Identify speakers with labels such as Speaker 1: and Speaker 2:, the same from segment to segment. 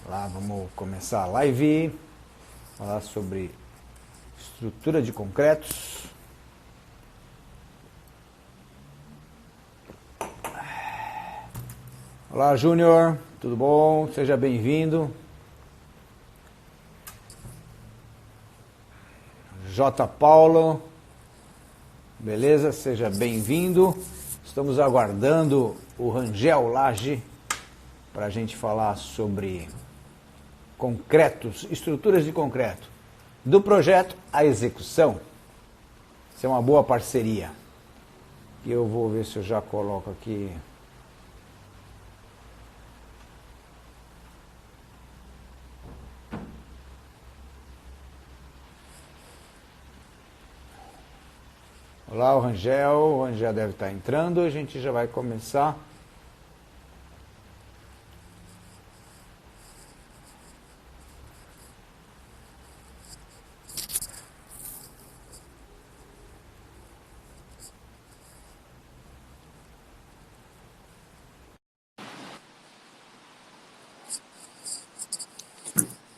Speaker 1: Lá, vamos começar a live, falar sobre estrutura de concretos. Olá, Júnior, tudo bom? Seja bem-vindo. J. Paulo, beleza? Seja bem-vindo. Estamos aguardando o Rangel Lage para a gente falar sobre concretos, estruturas de concreto, do projeto à execução. Isso é uma boa parceria. E eu vou ver se eu já coloco aqui. Olá, o Rangel deve estar entrando, a gente já vai começar.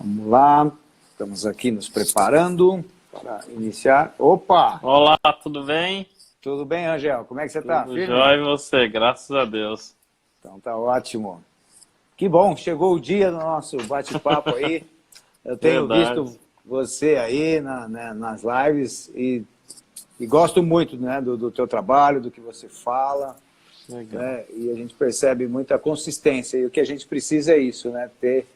Speaker 1: Vamos lá, estamos aqui nos preparando para iniciar. Opa!
Speaker 2: Olá, tudo bem?
Speaker 1: Tudo bem, Rangel? Como é que você está?
Speaker 2: Tudo jóia e você? Graças a Deus.
Speaker 1: Então tá ótimo. Que bom, chegou o dia do nosso bate-papo aí. Eu tenho visto você aí nas lives e gosto muito, né, do teu trabalho, do que você fala.
Speaker 2: Legal.
Speaker 1: Né, e a gente percebe muita consistência. E o que a gente precisa é isso, né? Ter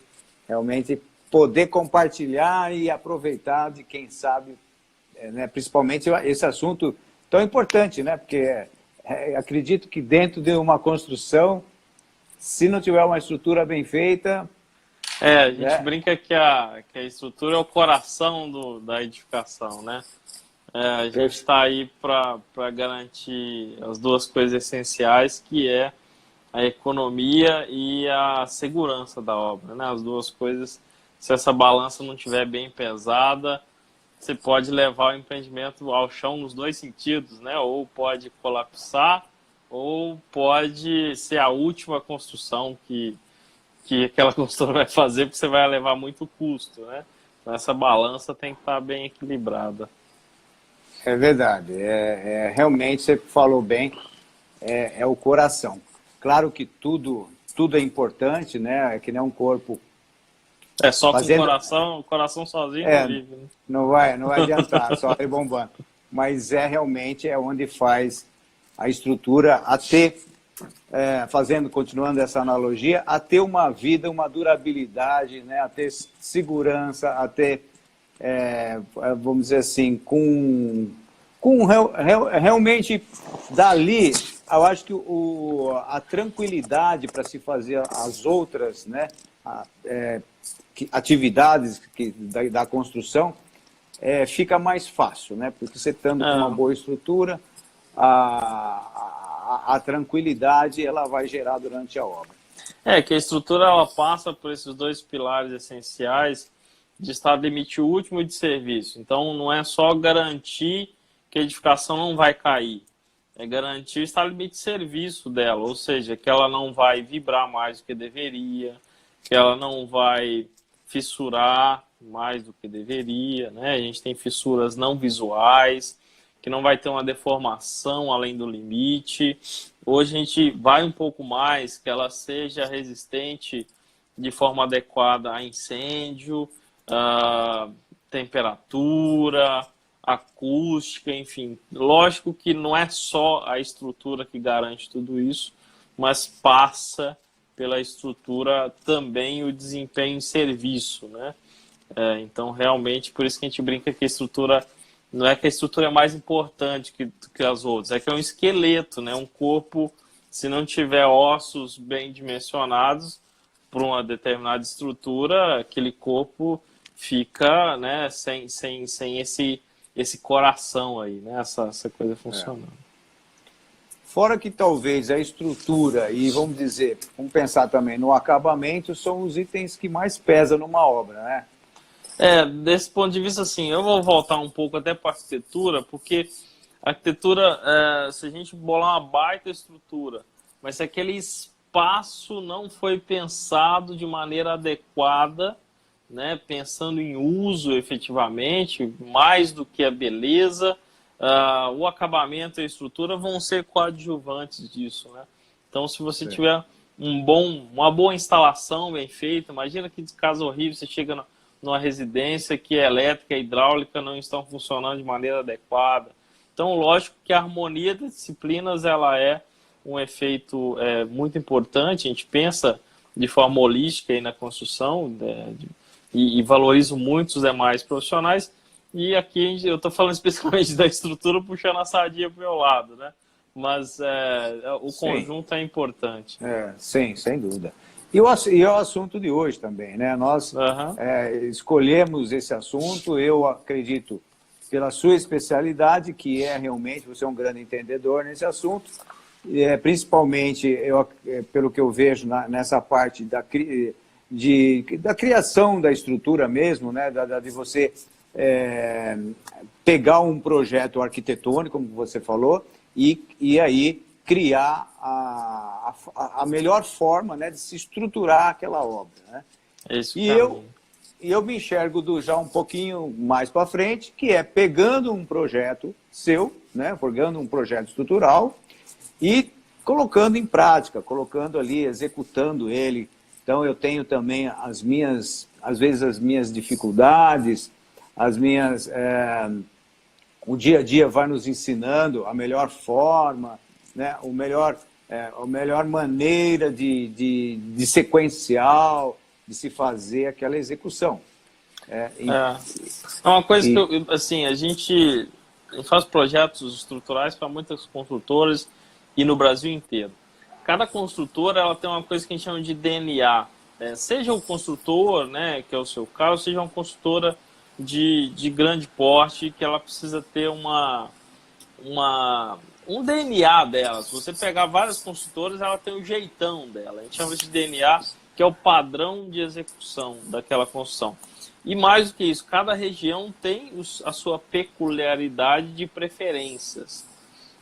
Speaker 1: realmente poder compartilhar e aproveitar de quem sabe, né, principalmente esse assunto tão importante, né? Porque acredito que dentro de uma construção, se não tiver uma estrutura bem feita...
Speaker 2: A gente brinca que a estrutura é o coração da edificação, né? A gente está aí para garantir as duas coisas essenciais, que é a economia e a segurança da obra, né? As duas coisas, se essa balança não estiver bem pesada, você pode levar o empreendimento ao chão nos dois sentidos, né? Ou pode colapsar, ou pode ser a última construção que aquela construtora vai fazer, porque você vai levar muito custo, né? Então essa balança tem que estar bem equilibrada.
Speaker 1: É verdade. Realmente, você falou bem, é o coração. Claro que tudo é importante, né? É que nem um corpo.
Speaker 2: Só com o coração sozinho não vive, né?
Speaker 1: Não vai adiantar, só ir bombando. Mas realmente onde faz a estrutura a ter, continuando essa analogia, a ter uma vida, uma durabilidade, né? A ter segurança, a ter, vamos dizer assim, realmente dali, eu acho que a tranquilidade para se fazer as outras, né, atividades da construção fica mais fácil, né? Porque você estando com uma boa estrutura, a tranquilidade ela vai gerar durante a obra.
Speaker 2: Que a estrutura ela passa por esses dois pilares essenciais de estado limite último e de serviço. Então não é só garantir que a edificação não vai cair, é garantir o estado limite de serviço dela, ou seja, que ela não vai vibrar mais do que deveria, que ela não vai fissurar mais do que deveria, né? A gente tem fissuras não visuais, que não vai ter uma deformação além do limite. Hoje a gente vai um pouco mais, que ela seja resistente de forma adequada a incêndio, temperatura, acústica, enfim. Lógico que não é só a estrutura que garante tudo isso, mas passa pela estrutura também o desempenho em serviço, né? Então, realmente, por isso que a gente brinca que a estrutura, não é que a estrutura é mais importante que as outras, é que é um esqueleto, né? Um corpo, se não tiver ossos bem dimensionados para uma determinada estrutura, aquele corpo fica, né, sem esse coração aí, né? Essa coisa funcionando.
Speaker 1: Fora que talvez a estrutura e, vamos pensar também no acabamento, são os itens que mais pesam numa obra, né?
Speaker 2: Desse ponto de vista, assim, eu vou voltar um pouco até para a arquitetura, porque a arquitetura, se a gente bolar uma baita estrutura, mas se aquele espaço não foi pensado de maneira adequada, né, pensando em uso efetivamente, mais do que a beleza, o acabamento e a estrutura vão ser coadjuvantes disso, né? Então, se você tiver uma boa instalação bem feita, imagina que caso horrível, você chega numa residência que a elétrica e a hidráulica não estão funcionando de maneira adequada. Então, lógico que a harmonia das disciplinas ela é um efeito muito importante. A gente pensa de forma holística aí na construção, e valorizo muito os demais profissionais. E aqui eu estou falando especificamente da estrutura, puxando a sardinha para o meu lado, né? Mas o conjunto é importante.
Speaker 1: Sim, sem dúvida. E o assunto de hoje também, né? Nós escolhemos esse assunto, eu acredito, pela sua especialidade, que é realmente, você é um grande entendedor nesse assunto, principalmente pelo que eu vejo nessa parte da criação da estrutura mesmo, né? De você pegar um projeto arquitetônico, como você falou, e aí criar a melhor forma, né, de se estruturar aquela obra, né? E eu me enxergo já um pouquinho mais para frente, que é pegando um projeto seu, né, pegando um projeto estrutural e colocando em prática, colocando ali, executando ele. Então eu tenho também às vezes as minhas dificuldades, o dia a dia vai nos ensinando a melhor forma, né, a melhor maneira de sequencial, de se fazer aquela execução.
Speaker 2: Uma coisa que assim, a gente faz projetos estruturais para muitas construtoras e no Brasil inteiro. Cada construtora ela tem uma coisa que a gente chama de DNA. Seja o construtor, né, que é o seu caso, seja uma construtora de grande porte, que ela precisa ter um DNA dela. Se você pegar várias construtoras, ela tem o jeitão dela. A gente chama de DNA, que é o padrão de execução daquela construção. E mais do que isso, cada região tem a sua peculiaridade de preferências.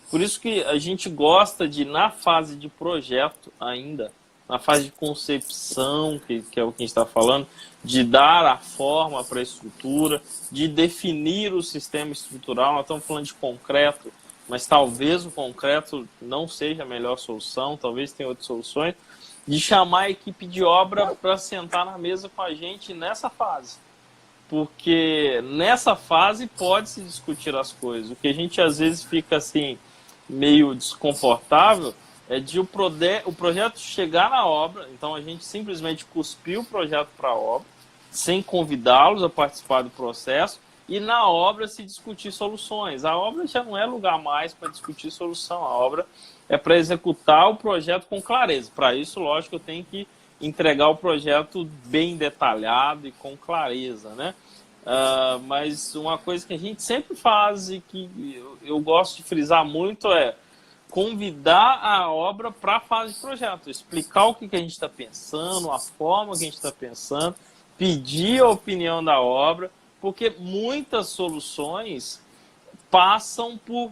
Speaker 2: Por isso que a gente gosta de, na fase de projeto ainda, na fase de concepção, que é o que a gente está falando, de dar a forma para a estrutura, de definir o sistema estrutural. Nós estamos falando de concreto, mas talvez o concreto não seja a melhor solução, talvez tenha outras soluções, de chamar a equipe de obra para sentar na mesa com a gente nessa fase. Porque nessa fase pode-se discutir as coisas. O que a gente às vezes fica assim, meio desconfortável, é de o projeto chegar na obra, então a gente simplesmente cuspiu o projeto para a obra, sem convidá-los a participar do processo, e na obra se discutir soluções. A obra já não é lugar mais para discutir solução, a obra é para executar o projeto com clareza. Para isso, lógico, eu tenho que entregar o projeto bem detalhado e com clareza, né? Mas uma coisa que a gente sempre faz e que eu gosto de frisar muito é convidar a obra para a fase de projeto, explicar o que a gente está pensando, a forma que a gente está pensando, pedir a opinião da obra, porque muitas soluções passam por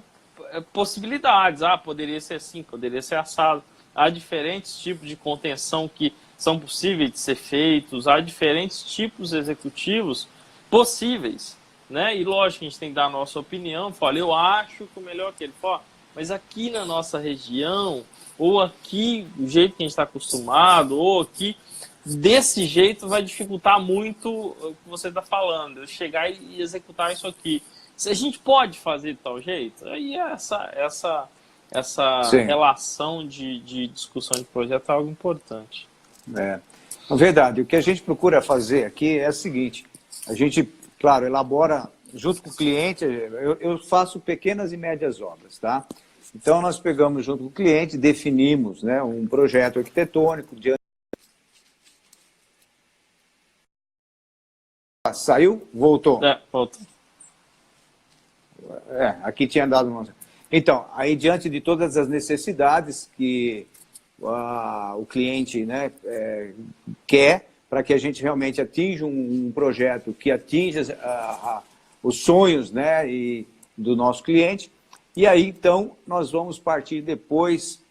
Speaker 2: possibilidades. Poderia ser assim, poderia ser assado. Há diferentes tipos de contenção que são possíveis de ser feitos, há diferentes tipos executivos possíveis, né? E lógico, a gente tem que dar a nossa opinião, fala, eu acho que o melhor que ele for, mas aqui na nossa região, ou aqui do jeito que a gente está acostumado, ou aqui, desse jeito vai dificultar muito o que você está falando, eu chegar e executar isso aqui. Se a gente pode fazer de tal jeito, aí essa relação de discussão de projeto é algo importante.
Speaker 1: É verdade. O que a gente procura fazer aqui é o seguinte, a gente, claro, elabora junto com o cliente, eu faço pequenas e médias obras, tá? Então nós pegamos junto com o cliente, definimos, né, um projeto arquitetônico. Saiu? Voltou.
Speaker 2: Voltou.
Speaker 1: Aqui tinha dado uma... Então, aí diante de todas as necessidades que o cliente, né, quer, para que a gente realmente atinja um projeto que atinja os sonhos, né, do nosso cliente. E aí, então, nós vamos partir depois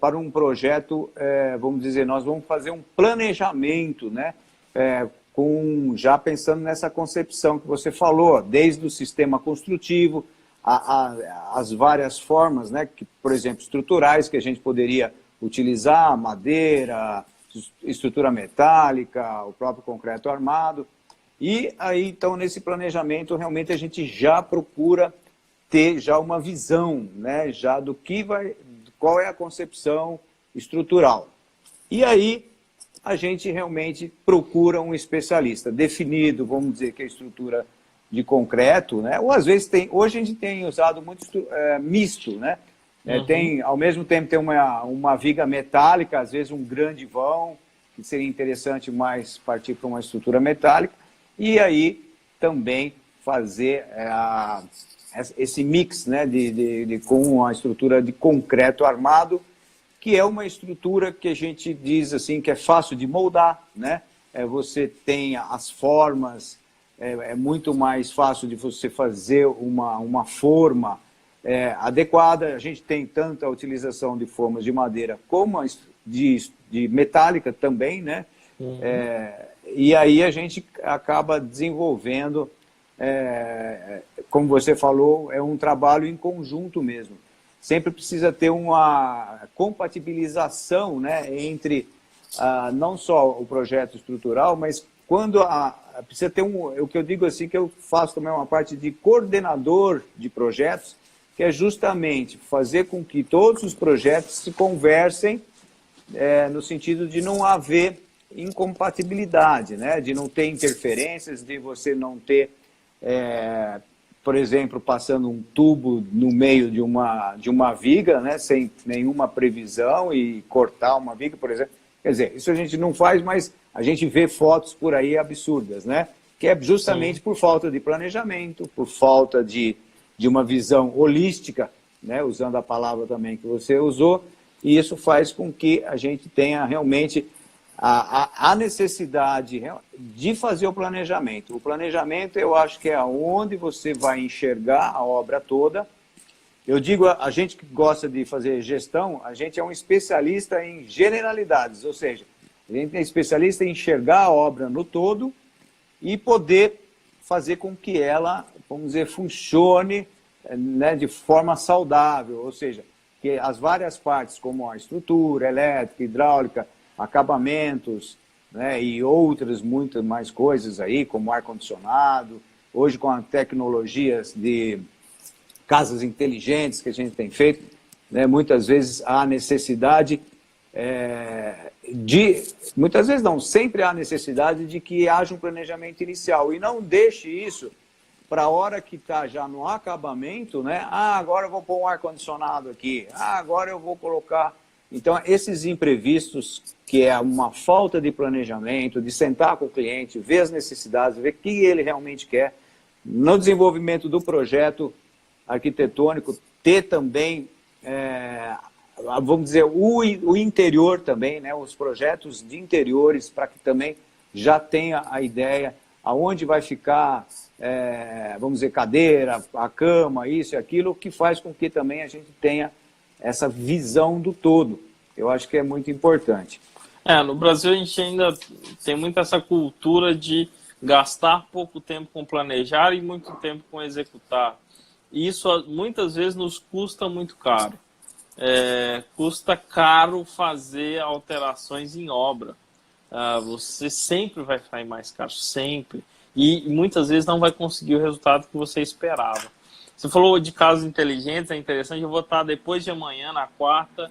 Speaker 1: para um projeto, vamos dizer, nós vamos fazer um planejamento, né? Já pensando nessa concepção que você falou, desde o sistema construtivo, as várias formas, né? Que, por exemplo, estruturais que a gente poderia utilizar, madeira, estrutura metálica, o próprio concreto armado. E aí, então, nesse planejamento, realmente a gente já procura ter já uma visão, né, já do qual é a concepção estrutural. E aí a gente realmente procura um especialista definido, vamos dizer que a estrutura de concreto, né, ou às vezes hoje a gente tem usado muito misto, né, ao mesmo tempo tem uma viga metálica, às vezes um grande vão, que seria interessante mais partir para uma estrutura metálica, e aí também fazer esse mix, né, com a estrutura de concreto armado, que é uma estrutura que a gente diz assim que é fácil de moldar, né? Você tem as formas, é muito mais fácil de você fazer uma forma adequada. A gente tem tanto a utilização de formas de madeira como de metálica também, né? E aí a gente acaba desenvolvendo, como você falou, é um trabalho em conjunto mesmo. Sempre precisa ter uma compatibilização, né, entre não só o projeto estrutural, mas quando precisa ter o que eu digo assim, que eu faço também uma parte de coordenador de projetos, que é justamente fazer com que todos os projetos se conversem no sentido de não haver incompatibilidade, né? De não ter interferências, de você não ter, por exemplo, passando um tubo no meio de uma viga, né? Sem nenhuma previsão e cortar uma viga, por exemplo. Quer dizer, isso a gente não faz, mas a gente vê fotos por aí absurdas, né? Que é justamente por falta de planejamento, por falta de uma visão holística, né? Usando a palavra também que você usou, e isso faz com que a gente tenha realmente a necessidade de fazer o planejamento. O planejamento, eu acho que é onde você vai enxergar a obra toda. Eu digo, a gente que gosta de fazer gestão, a gente é um especialista em generalidades, ou seja, a gente é especialista em enxergar a obra no todo e poder fazer com que ela, vamos dizer, funcione, né, de forma saudável, ou seja, que as várias partes, como a estrutura, elétrica, hidráulica, acabamentos, né, e outras muitas mais coisas aí, como ar-condicionado, hoje com as tecnologias de casas inteligentes que a gente tem feito, né, muitas vezes há necessidade muitas vezes não, sempre há necessidade de que haja um planejamento inicial e não deixe isso para a hora que está já no acabamento, né? Agora eu vou pôr um ar-condicionado aqui, agora eu vou colocar... Então, esses imprevistos, que é uma falta de planejamento, de sentar com o cliente, ver as necessidades, ver o que ele realmente quer, no desenvolvimento do projeto arquitetônico, ter também, vamos dizer, o interior também, né? Os projetos de interiores, para que também já tenha a ideia aonde vai ficar, vamos dizer, cadeira, a cama, isso e aquilo, que faz com que também a gente tenha essa visão do todo. Eu acho que é muito importante.
Speaker 2: No Brasil a gente ainda tem muito essa cultura de gastar pouco tempo com planejar e muito tempo com executar. E isso muitas vezes nos custa muito caro. Custa caro fazer alterações em obra. Você sempre vai sair mais caro, sempre. E muitas vezes não vai conseguir o resultado que você esperava. Você falou de casas inteligentes, é interessante. Eu vou estar depois de amanhã, na quarta,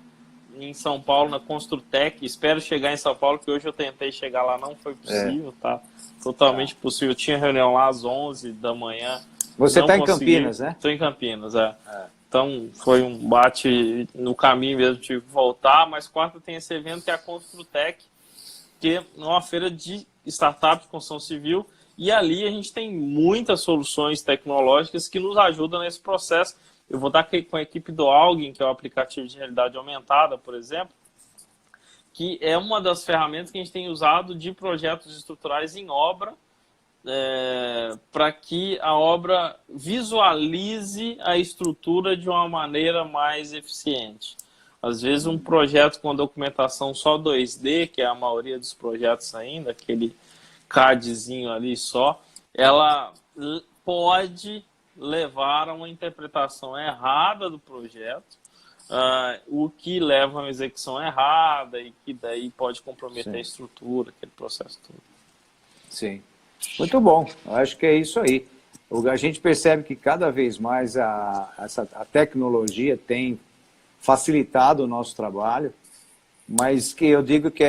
Speaker 2: em São Paulo, na Construtec. Espero chegar em São Paulo, que hoje eu tentei chegar lá, não foi possível, tá? Totalmente possível. Eu tinha reunião lá às 11 da manhã.
Speaker 1: Você está em Campinas, né?
Speaker 2: Estou em Campinas, Então, foi um bate no caminho mesmo, tive que voltar. Mas quarta tem esse evento que é a Construtec, que é uma feira de startup de construção civil. E ali a gente tem muitas soluções tecnológicas que nos ajudam nesse processo. Eu vou estar aqui com a equipe do Alguin, que é o aplicativo de realidade aumentada, por exemplo, que é uma das ferramentas que a gente tem usado de projetos estruturais em obra, para que a obra visualize a estrutura de uma maneira mais eficiente. Às vezes um projeto com documentação só 2D, que é a maioria dos projetos ainda, aquele CADzinho ali só, ela pode levar a uma interpretação errada do projeto, o que leva a uma execução errada e que daí pode comprometer
Speaker 1: Sim.
Speaker 2: a estrutura, aquele processo todo.
Speaker 1: Sim. Muito bom. Eu acho que é isso aí. A gente percebe que cada vez mais a tecnologia tem facilitado o nosso trabalho, mas que eu digo que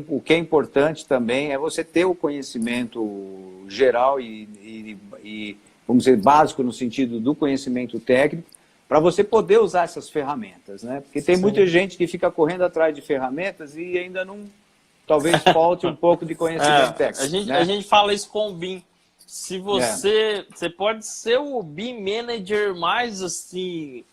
Speaker 1: o que é importante também é você ter o conhecimento geral e, vamos dizer, básico no sentido do conhecimento técnico, para você poder usar essas ferramentas, né? Porque tem muita gente que fica correndo atrás de ferramentas e ainda não, talvez falte um pouco de conhecimento técnico.
Speaker 2: A gente fala isso com o BIM. Se você pode ser o BIM Manager mais assim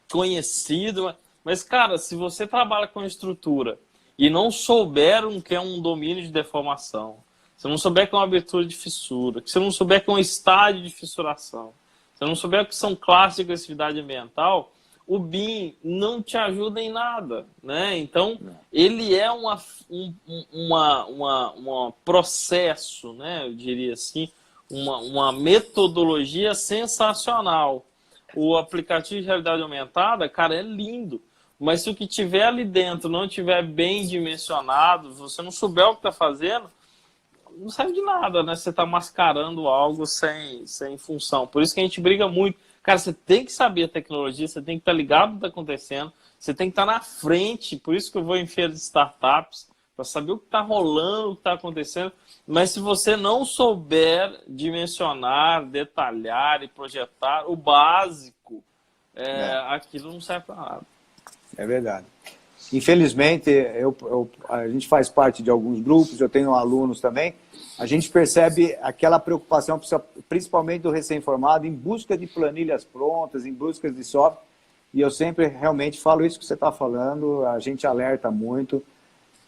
Speaker 2: conhecido, mas cara, se você trabalha com estrutura e não souber o que é um domínio de deformação, se não souber o que é uma abertura de fissura, se não souber o que é um estádio de fissuração, se não souber o que são classes de agressividade ambiental, o BIM não te ajuda em nada, né? Então, ele é um processo, né? Eu diria assim, uma metodologia sensacional. O aplicativo de realidade aumentada, cara, é lindo. Mas se o que tiver ali dentro não tiver bem dimensionado, você não souber o que está fazendo, não serve de nada, né? Você está mascarando algo sem função. Por isso que a gente briga muito. Cara, você tem que saber a tecnologia, você tem que estar ligado no que está acontecendo, você tem que estar na frente. Por isso que eu vou em feira de startups, para saber o que está rolando, o que está acontecendo. Mas se você não souber dimensionar, detalhar e projetar o básico, aquilo não serve para nada.
Speaker 1: É verdade. Infelizmente, a gente faz parte de alguns grupos, eu tenho alunos também, a gente percebe aquela preocupação, principalmente do recém-formado, em busca de planilhas prontas, em busca de software, e eu sempre realmente falo isso que você está falando, a gente alerta muito,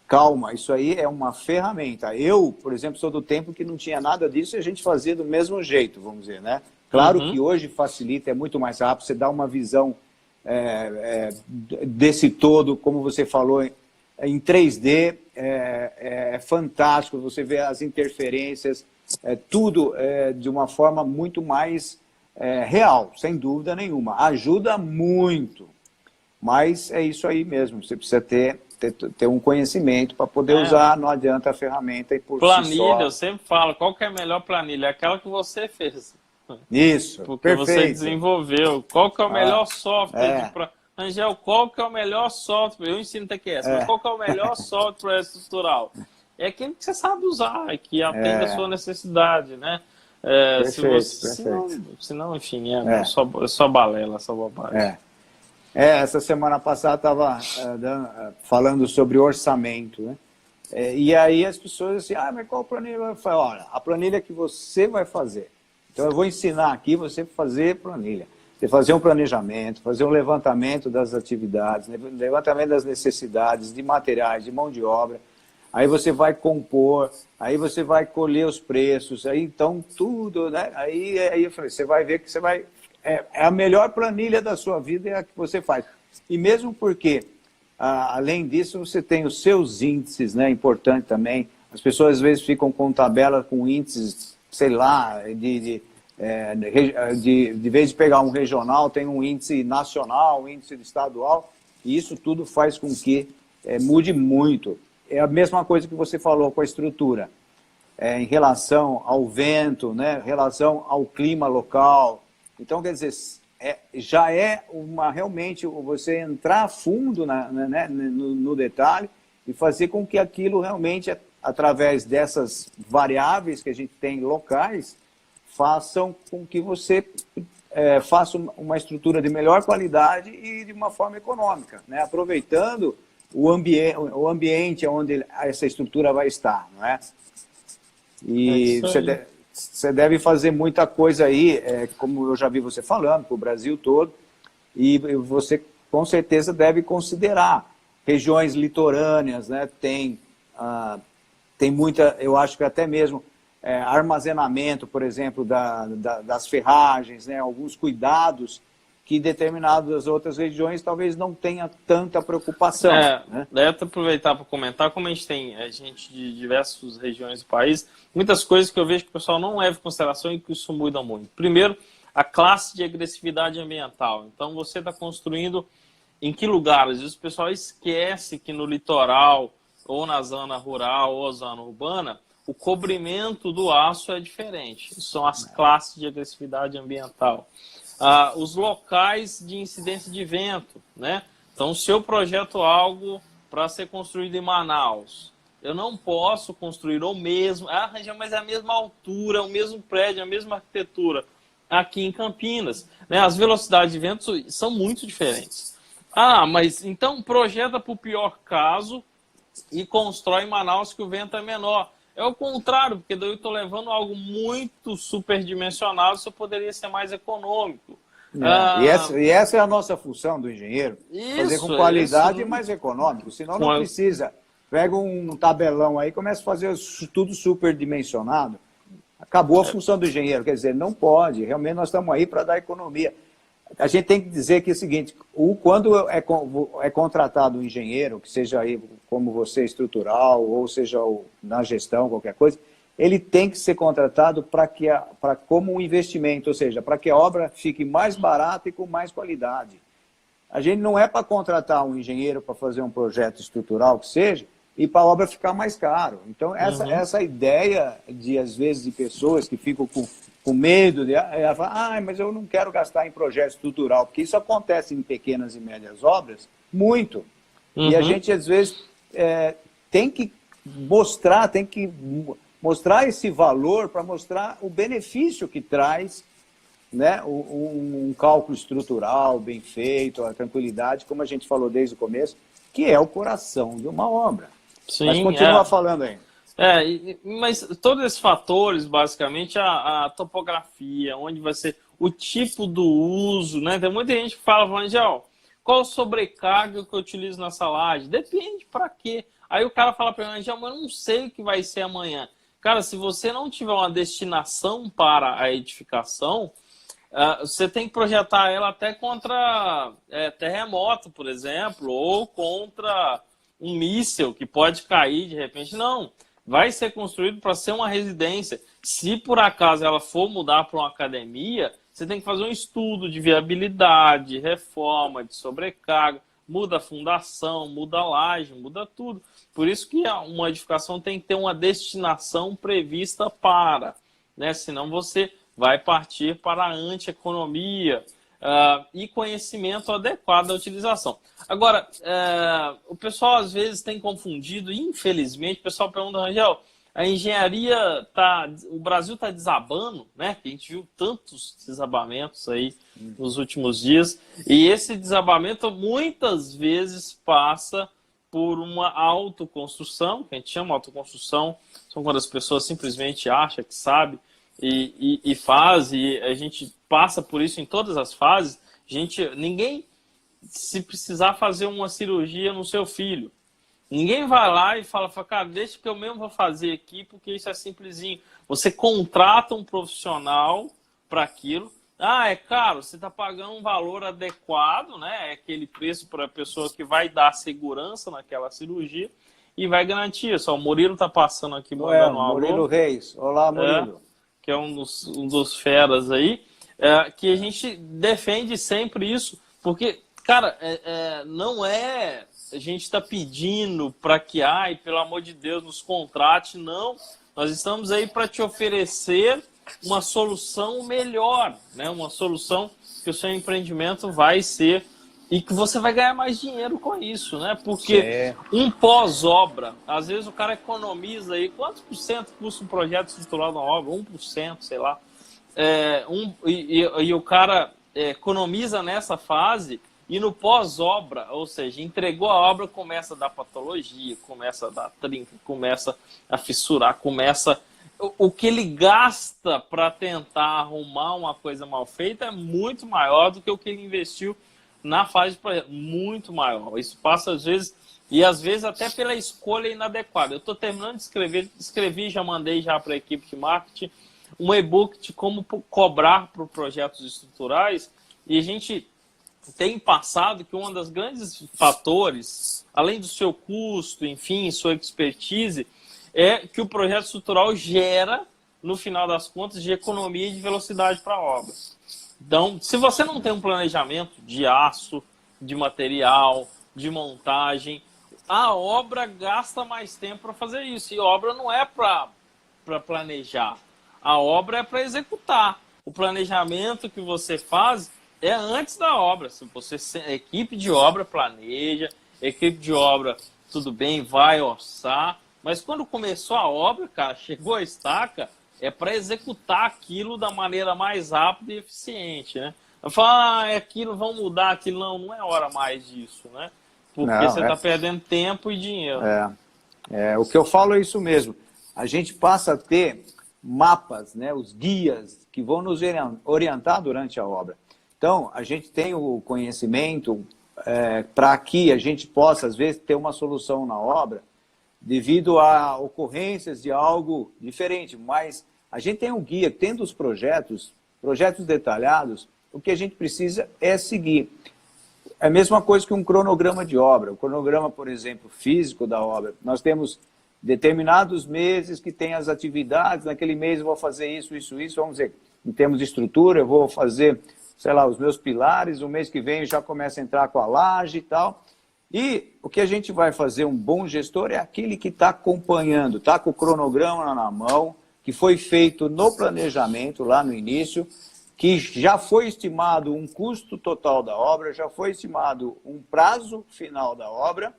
Speaker 1: calma, isso aí é uma ferramenta. Eu, por exemplo, sou do tempo que não tinha nada disso e a gente fazia do mesmo jeito, vamos dizer, né? Claro que hoje facilita, é muito mais rápido, você dá uma visão desse todo, como você falou, em 3D, é fantástico, você vê as interferências, tudo de uma forma muito mais real, sem dúvida nenhuma. Ajuda muito, mas é isso aí mesmo, você precisa ter um conhecimento para poder usar, não adianta a ferramenta e por
Speaker 2: planilha,
Speaker 1: si só.
Speaker 2: eu sempre falo, qual que é a melhor planilha? É aquela que você fez.
Speaker 1: Isso,
Speaker 2: porque
Speaker 1: perfeito.
Speaker 2: Você desenvolveu. Qual que é o melhor software? Angel, qual que é o melhor software? Eu ensino TQS, mas qual que é o melhor software estrutural? É aquele que você sabe usar, que atende a sua necessidade, né?
Speaker 1: Perfeito.
Speaker 2: Senão, enfim, só balela, só bobagem.
Speaker 1: Essa semana passada estava falando sobre orçamento, né? E aí as pessoas assim, mas qual planilha vai fazer? Olha, a planilha que você vai fazer. Então eu vou ensinar aqui você fazer planilha. Você fazer um planejamento, fazer um levantamento das atividades, levantamento das necessidades de materiais, de mão de obra. Aí você vai compor, aí você vai colher os preços, aí então tudo, né? Aí eu falei, você vai ver que você vai... É a melhor planilha da sua vida é a que você faz. E mesmo porque, além disso, você tem os seus índices, né? Importante também. As pessoas às vezes ficam com tabela com índices, sei lá, de vez de pegar um regional, tem um índice nacional, um índice estadual, e isso tudo faz com que mude muito. É a mesma coisa que você falou com a estrutura, em relação ao vento, né? Em relação ao clima local. Então, quer dizer, já é realmente você entrar a fundo no detalhe e fazer com que aquilo realmente, através dessas variáveis que a gente tem locais, façam com que você faça uma estrutura de melhor qualidade e de uma forma econômica, né? Aproveitando o ambiente onde essa estrutura vai estar, não é? E você deve fazer muita coisa aí, como eu já vi você falando, para o Brasil todo, e você com certeza deve considerar regiões litorâneas, né? Tem muita, eu acho que até mesmo armazenamento, por exemplo, das ferragens, né? Alguns cuidados que determinadas outras regiões talvez não tenha tanta preocupação. Né?
Speaker 2: Daí até aproveitar para comentar, como a gente tem gente de diversas regiões do país, muitas coisas que eu vejo que o pessoal não leva em consideração e que isso muda muito. Primeiro, a classe de agressividade ambiental. Então, você está construindo em que lugar? Às vezes o pessoal esquece que no litoral, ou na zona rural, ou na zona urbana, o cobrimento do aço é diferente. São as classes de agressividade ambiental. Os locais de incidência de vento, né? Então, se eu projeto algo para ser construído em Manaus, eu não posso construir o mesmo, mas é a mesma altura, o mesmo prédio, a mesma arquitetura aqui em Campinas, né? As velocidades de vento são muito diferentes. Mas então projeta para o pior caso e constrói em Manaus que o vento é menor. É o contrário, porque daí eu estou levando algo muito superdimensionado, isso poderia ser mais econômico.
Speaker 1: E essa é a nossa função do engenheiro, fazer com qualidade e mais econômico, senão não precisa. Pega um tabelão aí e começa a fazer tudo superdimensionado. Acabou a função do engenheiro, quer dizer, não pode, realmente nós estamos aí para dar economia. A gente tem que dizer que é o seguinte, quando é contratado um engenheiro, que seja aí como você estrutural, ou seja na gestão, qualquer coisa, ele tem que ser contratado como um investimento, ou seja, para que a obra fique mais barata e com mais qualidade. A gente não é para contratar um engenheiro para fazer um projeto estrutural que seja, e para a obra ficar mais caro. Então, essa ideia, às vezes, de pessoas que ficam com medo, ela fala, mas eu não quero gastar em projeto estrutural, porque isso acontece em pequenas e médias obras, muito. E a gente, às vezes, tem que mostrar esse valor para mostrar o benefício que traz, né, um cálculo estrutural bem feito, a tranquilidade, como a gente falou desde o começo, que é o coração de uma obra. Sim, mas continua falando aí.
Speaker 2: Mas todos esses fatores, basicamente, a topografia, onde vai ser o tipo do uso, né? Tem muita gente que fala, Angel, qual sobrecarga que eu utilizo nessa laje? Depende para quê. Aí o cara fala para mim, Angel, mas eu não sei o que vai ser amanhã. Cara, se você não tiver uma destinação para a edificação, você tem que projetar ela até contra terremoto, por exemplo, ou contra um míssil que pode cair de repente. Não, vai ser construído para ser uma residência. Se por acaso ela for mudar para uma academia, você tem que fazer um estudo de viabilidade, reforma, de sobrecarga, muda a fundação, muda a laje, muda tudo. Por isso que uma edificação tem que ter uma destinação prevista para, né? Senão você vai partir para a antieconomia e conhecimento adequado da utilização. Agora, o pessoal às vezes tem confundido, infelizmente, o pessoal pergunta, Rangel, a engenharia o Brasil está desabando, né? A gente viu tantos desabamentos aí nos últimos dias, e esse desabamento muitas vezes passa por uma autoconstrução, que a gente chama autoconstrução, são quando as pessoas simplesmente acham que sabe, e faz, e a gente passa por isso em todas as fases. Ninguém, se precisar fazer uma cirurgia no seu filho, ninguém vai lá e fala, cara, deixa que eu mesmo vou fazer aqui, porque isso é simplesinho. Você contrata um profissional para aquilo. É caro, você está pagando um valor adequado, né? É aquele preço para a pessoa que vai dar segurança naquela cirurgia e vai garantir. Só o Murilo está passando aqui, mandando um alô.
Speaker 1: Murilo Reis. Olá, Murilo.
Speaker 2: Que é um dos feras aí, que a gente defende sempre isso, porque, cara, não é a gente está pedindo para que, pelo amor de Deus, nos contrate, não. Nós estamos aí para te oferecer uma solução melhor, né? Uma solução que o seu empreendimento vai ser e que você vai ganhar mais dinheiro com isso, né? Porque um pós-obra, às vezes o cara economiza aí, quantos por cento custa um projeto estrutural na obra? 1%, sei lá. E o cara economiza nessa fase e no pós-obra, ou seja, entregou a obra, começa a dar patologia, começa a dar trinca, começa a fissurar, começa... O que ele gasta para tentar arrumar uma coisa mal feita é muito maior do que o que ele investiu na fase de projeto, muito maior. Isso passa às vezes, e às vezes até pela escolha inadequada. Eu estou terminando de escrevi, já mandei já para a equipe de marketing, um e-book de como cobrar por projetos estruturais, e a gente tem passado que um dos grandes fatores, além do seu custo, enfim, sua expertise, é que o projeto estrutural gera, no final das contas, de economia e de velocidade para a obra. Então, se você não tem um planejamento de aço, de material, de montagem, a obra gasta mais tempo para fazer isso. E a obra não é para planejar. A obra é para executar. O planejamento que você faz é antes da obra. Se você, a equipe de obra planeja, a equipe de obra, tudo bem, vai orçar. Mas quando começou a obra, cara, chegou a estaca, é para executar aquilo da maneira mais rápida e eficiente, né? Eu falo, é aquilo, vão mudar aquilo. Não é hora mais disso, né? Porque não, você está perdendo tempo e dinheiro.
Speaker 1: O que eu falo é isso mesmo. A gente passa a ter mapas, né, os guias que vão nos orientar durante a obra. Então, a gente tem o conhecimento para que a gente possa, às vezes, ter uma solução na obra devido a ocorrências de algo diferente. Mas a gente tem um guia, tendo os projetos detalhados, o que a gente precisa é seguir. É a mesma coisa que um cronograma de obra. O cronograma, por exemplo, físico da obra. Nós temos determinados meses que tem as atividades, naquele mês eu vou fazer isso, vamos dizer, em termos de estrutura, eu vou fazer, sei lá, os meus pilares, o mês que vem eu já começo a entrar com a laje e tal. E o que a gente vai fazer, um bom gestor, é aquele que está acompanhando, está com o cronograma na mão, que foi feito no planejamento, lá no início, que já foi estimado um custo total da obra, já foi estimado um prazo final da obra,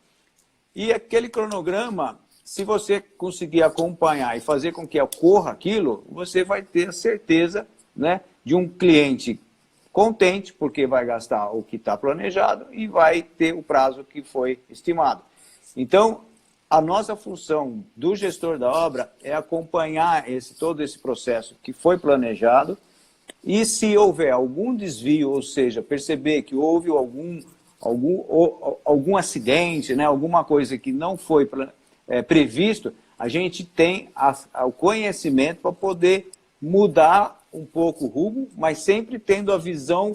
Speaker 1: e aquele cronograma, se você conseguir acompanhar e fazer com que ocorra aquilo, você vai ter a certeza, né, de um cliente contente, porque vai gastar o que está planejado e vai ter o prazo que foi estimado. Então, a nossa função do gestor da obra é acompanhar todo esse processo que foi planejado e se houver algum desvio, ou seja, perceber que houve algum acidente, né, alguma coisa que não foi previsto, a gente tem o conhecimento para poder mudar um pouco o rumo, mas sempre tendo a visão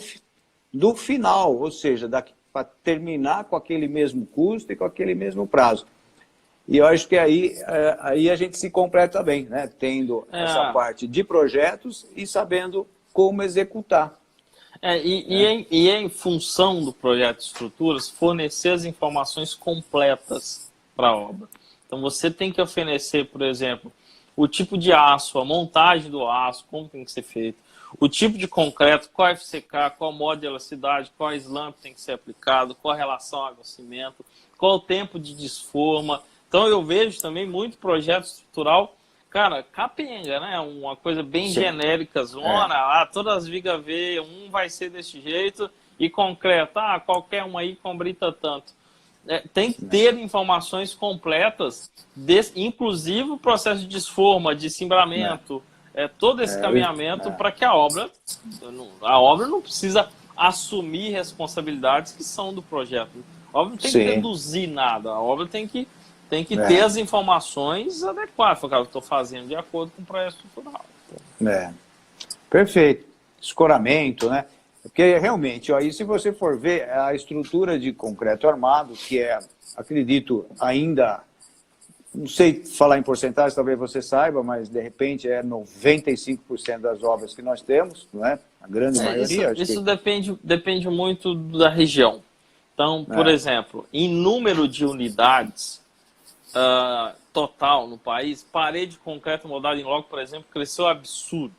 Speaker 1: do final, ou seja, para terminar com aquele mesmo custo e com aquele mesmo prazo. E eu acho que aí a gente se completa bem, né? Tendo essa parte de projetos e sabendo como executar.
Speaker 2: E é em função do projeto de estruturas fornecer as informações completas para a obra. Então você tem que oferecer, por exemplo, o tipo de aço, a montagem do aço, como tem que ser feito, o tipo de concreto, qual FCK, qual modo de elasticidade, qual slump tem que ser aplicado, qual a relação água-cimento, qual o tempo de desforma. Então eu vejo também muito projeto estrutural, cara, capenga, né? Uma coisa bem genérica, zona, todas as vigas V, vai ser desse jeito, e concreto, qualquer um aí com brita tanto. Tem que ter informações completas, inclusive o processo de desforma, de cimbramento, todo esse caminhamento para que a obra não precisa assumir responsabilidades que são do projeto. A obra não tem que reduzir nada, a obra tem que ter as informações adequadas. Eu estou fazendo de acordo com o projeto estrutural.
Speaker 1: Perfeito. Escoramento, né? Porque realmente, aí se você for ver a estrutura de concreto armado, que acredito, ainda, não sei falar em porcentagem, talvez você saiba, mas de repente é 95% das obras que nós temos, não é? A grande maioria.
Speaker 2: Isso depende muito da região. Então, por exemplo, em número de unidades total no país, parede de concreto moldado em loco, por exemplo, cresceu absurdo.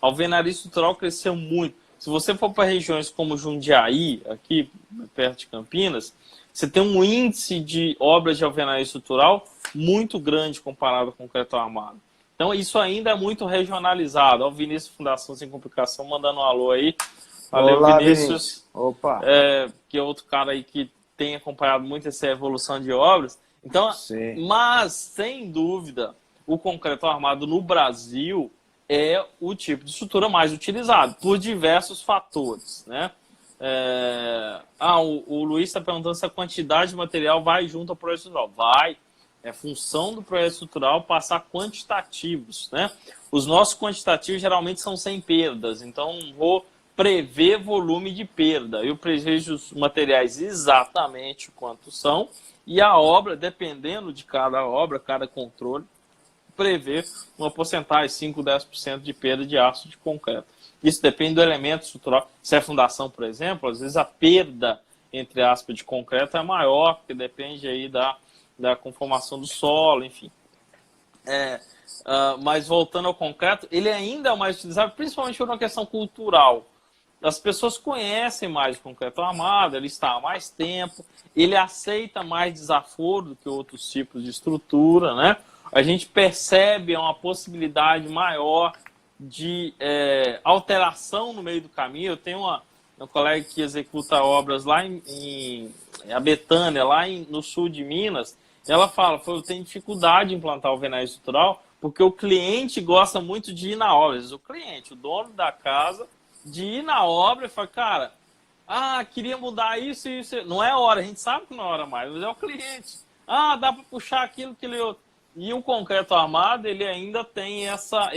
Speaker 2: A alvenaria estrutural cresceu muito. Se você for para regiões como Jundiaí, aqui perto de Campinas, você tem um índice de obras de alvenaria estrutural muito grande comparado com o concreto armado. Então, isso ainda é muito regionalizado. Ó, o Vinícius Fundação Sem Complicação mandando um alô aí. Valeu,
Speaker 1: olá,
Speaker 2: Vinícius.
Speaker 1: Opa.
Speaker 2: Que é outro cara aí que tem acompanhado muito essa evolução de obras. Então, mas, sem dúvida, o concreto armado no Brasil é o tipo de estrutura mais utilizado, por diversos fatores, né? O Luiz está perguntando se a quantidade de material vai junto ao projeto estrutural. Vai. É função do projeto estrutural passar quantitativos, né? Os nossos quantitativos geralmente são sem perdas, então não vou prever volume de perda. Eu prevejo os materiais exatamente quanto são, e a obra, dependendo de cada obra, cada controle, prever uma porcentagem, 5, 10% de perda de aço de concreto. Isso depende do elemento estrutural. Se é fundação, por exemplo, às vezes a perda, entre aspas, de concreto é maior, porque depende aí da conformação do solo, enfim. Mas voltando ao concreto, ele ainda é mais utilizado, principalmente por uma questão cultural. As pessoas conhecem mais o concreto armado, ele está há mais tempo, ele aceita mais desaforo do que outros tipos de estrutura, né? A gente percebe uma possibilidade maior de alteração no meio do caminho. Eu tenho uma colega que executa obras lá em Betânia, no sul de Minas. Ela fala, eu tenho dificuldade em implantar o alvenaria estrutural porque o cliente gosta muito de ir na obra. Às vezes o cliente, o dono da casa, de ir na obra e falar, cara, queria mudar isso e isso. Não é hora, a gente sabe que não é hora mais, mas é o cliente. Dá para puxar aquilo, outro. E o concreto armado, ele ainda tem essa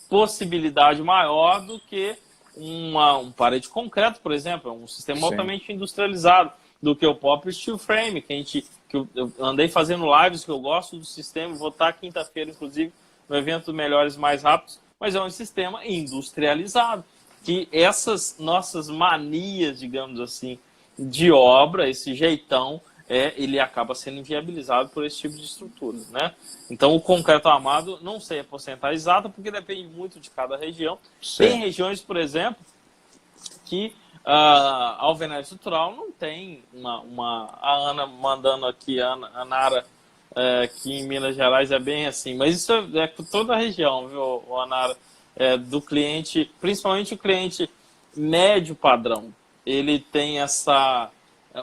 Speaker 2: possibilidade maior do que um parede de concreto, por exemplo, um sistema altamente industrializado, do que o próprio steel frame, que eu andei fazendo lives, que eu gosto do sistema, vou estar quinta-feira, inclusive, no evento Melhores Mais Rápidos, mas é um sistema industrializado, que essas nossas manias, digamos assim, de obra, esse jeitão, ele acaba sendo inviabilizado por esse tipo de estrutura, né? Então, o concreto armado, não sei a porcentagem exata, porque depende muito de cada região. Tem regiões, por exemplo, que a alvenaria estrutural não tem a Ana mandando aqui, a Nara, que em Minas Gerais é bem assim, mas isso é com toda a região, viu, Anara? Do cliente, principalmente o cliente médio padrão, ele tem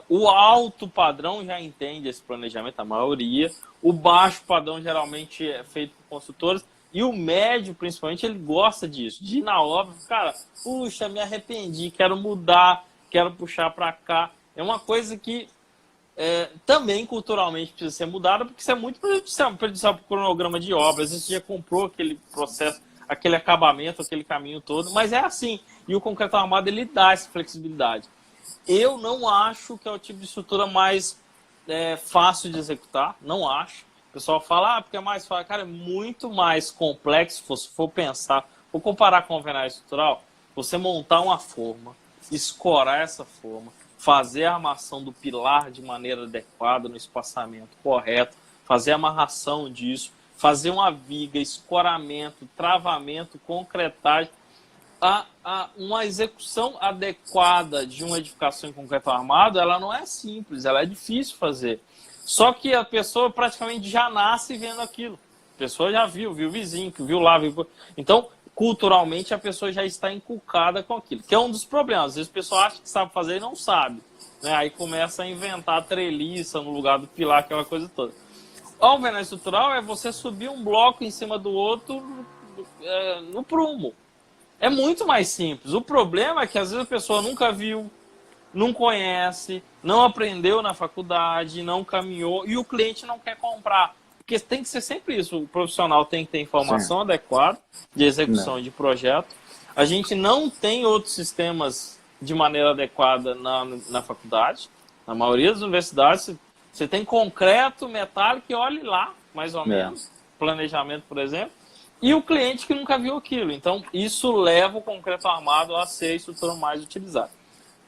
Speaker 2: o alto padrão já entende esse planejamento, a maioria. O baixo padrão geralmente é feito por consultores. E o médio, principalmente, ele gosta disso. De ir na obra, cara, puxa, me arrependi, quero mudar, quero puxar para cá. É uma coisa que também culturalmente precisa ser mudada, porque isso é muito prejudicial para o cronograma de obras. Às vezes você já comprou aquele processo, aquele acabamento, aquele caminho todo, mas é assim. E o concreto armado, ele dá essa flexibilidade. Eu não acho que é o tipo de estrutura mais fácil de executar, não acho. O pessoal fala, porque é mais fácil. Cara, é muito mais complexo, se for pensar, vou comparar com a alvenaria estrutural, você montar uma forma, escorar essa forma, fazer a armação do pilar de maneira adequada, no espaçamento correto, fazer a amarração disso, fazer uma viga, escoramento, travamento, concretagem, uma execução adequada de uma edificação em concreto armado, ela não é simples, ela é difícil fazer. Só que a pessoa praticamente já nasce vendo aquilo. A pessoa já viu o vizinho, que viu lá. Então, culturalmente, a pessoa já está inculcada com aquilo, que é um dos problemas. Às vezes a pessoa acha que sabe fazer e não sabe, né? Aí começa a inventar treliça no lugar do pilar, aquela coisa toda. A alvenaria estrutural é você subir um bloco em cima do outro no prumo. É muito mais simples. O problema é que às vezes a pessoa nunca viu, não conhece, não aprendeu na faculdade, não caminhou e o cliente não quer comprar. Porque tem que ser sempre isso. O profissional tem que ter informação adequada de execução de projeto. A gente não tem outros sistemas de maneira adequada na faculdade. Na maioria das universidades, você tem concreto, metálico e olhe lá, mais ou menos. Planejamento, por exemplo. E o cliente que nunca viu aquilo. Então, isso leva o concreto armado a ser a estrutura mais utilizada.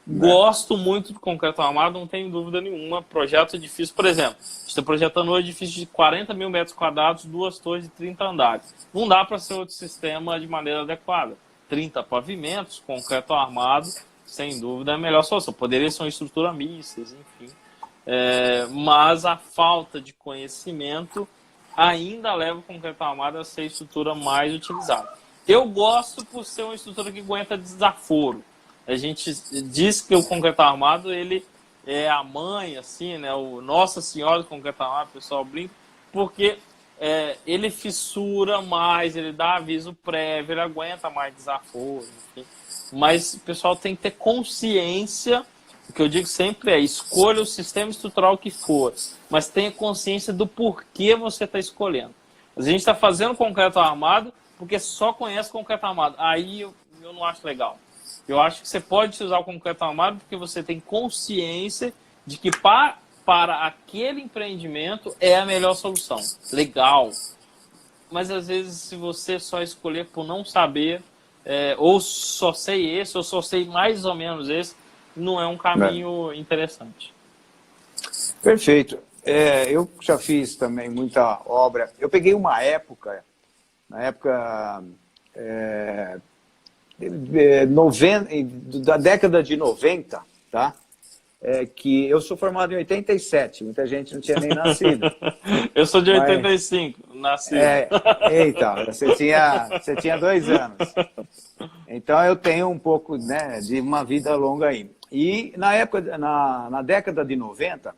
Speaker 2: Gosto muito do concreto armado, não tenho dúvida nenhuma. Projeto edifício, por exemplo, está projetando um edifício de 40 mil metros quadrados, 2 torres de 30 andares. Não dá para ser outro sistema de maneira adequada. 30 pavimentos, concreto armado, sem dúvida é a melhor solução. Poderia ser uma estrutura mista, enfim. Mas a falta de conhecimento ainda leva o concreto armado a ser a estrutura mais utilizada. Eu gosto por ser uma estrutura que aguenta desaforo. A gente diz que o concreto armado, ele é a mãe, assim, né? O Nossa Senhora do concreto armado, o pessoal brinca, porque ele fissura mais, ele dá aviso prévio, ele aguenta mais desaforo, enfim. Mas o pessoal tem que ter consciência, o que eu digo sempre escolha o sistema estrutural que for, mas tenha consciência do porquê você está escolhendo. A gente está fazendo concreto armado porque só conhece concreto armado. Aí eu não acho legal. Eu acho que você pode usar o concreto armado porque você tem consciência de que para aquele empreendimento é a melhor solução. Legal. Mas às vezes, se você só escolher por não saber, ou só sei esse, ou só sei mais ou menos esse, não é um caminho interessante.
Speaker 1: Perfeito. Eu já fiz também muita obra. Eu peguei uma época, na época da década de 90, tá? Que eu sou formado em 87, muita gente não tinha nem nascido.
Speaker 2: Eu sou de 85, nascido.
Speaker 1: Então, você tinha 2 anos. Então eu tenho um pouco, né, de uma vida longa aí. E na época, na década de 90,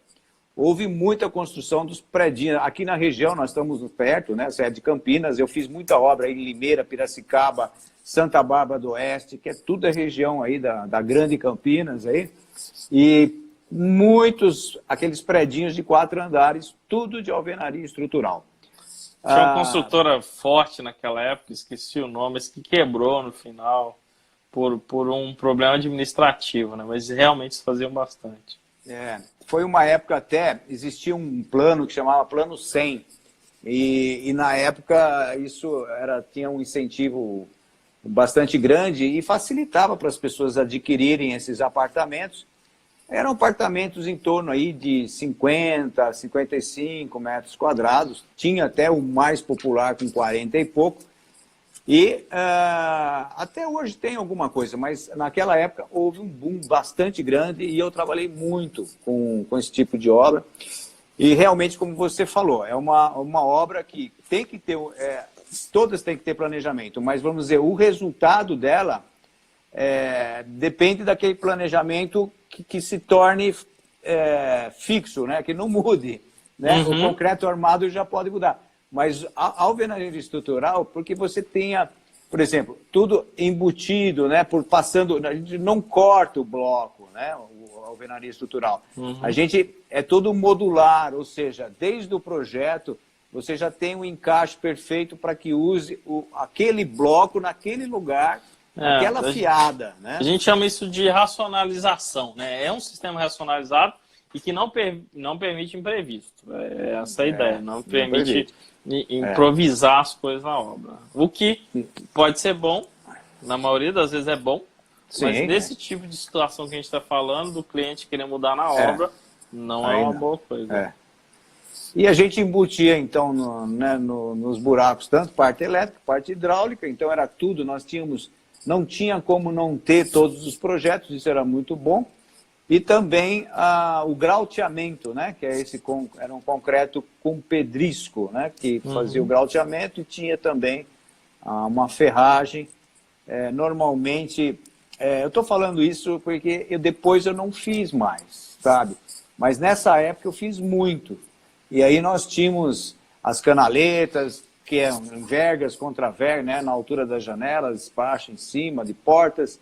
Speaker 1: houve muita construção dos prédios. Aqui na região, nós estamos perto, né, você é de Campinas, eu fiz muita obra aí em Limeira, Piracicaba, Santa Bárbara do Oeste, que é tudo a região aí da Grande Campinas aí. E aqueles predinhos de 4 andares, tudo de alvenaria estrutural.
Speaker 2: Tinha uma construtora forte naquela época, esqueci o nome, mas que quebrou no final por um problema administrativo, né? Mas realmente eles faziam bastante.
Speaker 1: Foi uma época até, existia um plano que chamava Plano 100, e na época isso tinha um incentivo bastante grande e facilitava para as pessoas adquirirem esses apartamentos. Eram apartamentos em torno aí de 50, 55 metros quadrados, tinha até o mais popular com 40 e pouco, e até hoje tem alguma coisa, mas naquela época houve um boom bastante grande e eu trabalhei muito com esse tipo de obra. E realmente, como você falou, é uma obra que tem que ter, todas têm que ter planejamento, mas vamos dizer, o resultado dela depende daquele planejamento que se torne fixo, né? Que não mude. Né? O concreto armado já pode mudar. Mas a alvenaria estrutural, porque você tenha, por exemplo, tudo embutido, né? A gente não corta o bloco, né? A alvenaria estrutural. A gente é todo modular, ou seja, desde o projeto você já tem um encaixe perfeito para que use aquele bloco naquele lugar, aquela fiada. Né?
Speaker 2: A gente chama isso de racionalização, né? É um sistema racionalizado e que não permite imprevisto. É essa a ideia, não permite improvisar as coisas na obra. O que pode ser bom, na maioria das vezes é bom, mas nesse tipo de situação que a gente está falando, do cliente querer mudar na obra, não é uma boa coisa.
Speaker 1: E a gente embutia, então, nos buracos, tanto parte elétrica, parte hidráulica, então era tudo, não tinha como não ter todos os projetos, isso era muito bom. E também o grauteamento, né, que era um concreto com pedrisco, né, que fazia o grauteamento e tinha também uma ferragem. Normalmente, eu estou falando isso porque depois eu não fiz mais, sabe? Mas nessa época eu fiz muito. E aí nós tínhamos as canaletas, que eram vergas contra vergas, né, na altura das janelas, despacho em cima, de portas,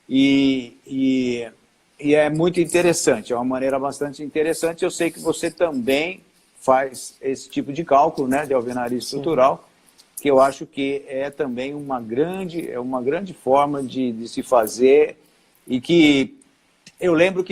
Speaker 1: e é muito interessante, é uma maneira bastante interessante. Eu sei que você também faz esse tipo de cálculo, né, de alvenaria estrutural, que eu acho que é também uma grande forma de se fazer, e que eu lembro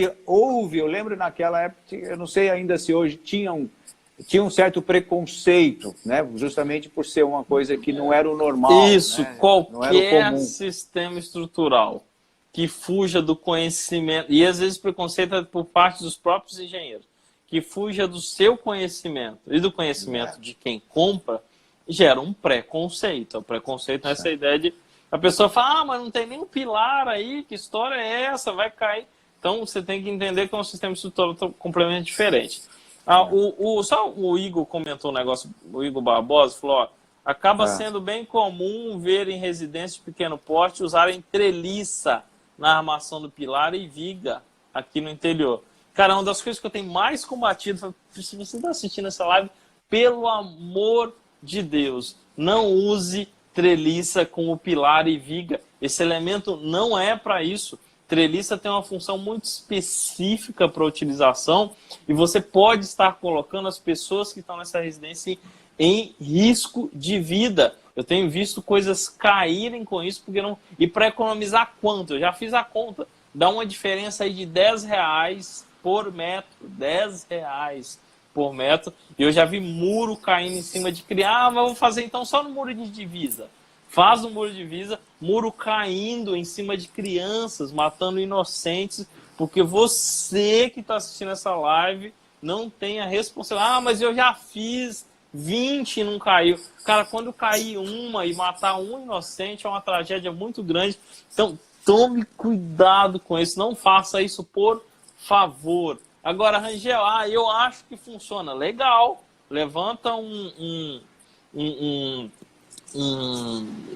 Speaker 1: naquela época, eu não sei ainda se hoje tinha um certo preconceito, né, justamente por ser uma coisa que não era o normal.
Speaker 2: Isso,
Speaker 1: né?
Speaker 2: Qualquer sistema estrutural que fuja do conhecimento, e às vezes preconceito é por parte dos próprios engenheiros, que fuja do seu conhecimento e do conhecimento de quem compra, gera um preconceito. O preconceito é essa ideia de a pessoa fala, mas não tem nenhum pilar aí, que história é essa, vai cair. Então você tem que entender que é um sistema estrutural completamente diferente. Só o Igor comentou um negócio, o Igor Barbosa falou, acaba sendo bem comum ver em residências de pequeno porte usarem treliça na armação do pilar e viga aqui no interior. Cara, uma das coisas que eu tenho mais combatido, se você está assistindo essa live, pelo amor de Deus, não use treliça com o pilar e viga. Esse elemento não é para isso. Treliça tem uma função muito específica para utilização e você pode estar colocando as pessoas que estão nessa residência em risco de vida. Eu tenho visto coisas caírem com isso, porque não. E para economizar quanto? Eu já fiz a conta. Dá uma diferença aí de R$10 por metro. R$10 por metro. E eu já vi muro caindo em cima de criança. Ah, mas vou fazer então só no muro de divisa. Faz o muro de divisa, muro caindo em cima de crianças, matando inocentes, porque você que está assistindo essa live não tem a responsabilidade. Ah, mas eu já fiz 20 e não caiu. Cara, quando cair uma e matar um inocente é uma tragédia muito grande. Então, tome cuidado com isso. Não faça isso, por favor. Agora, Rangel, eu acho que funciona. Legal. Levanta um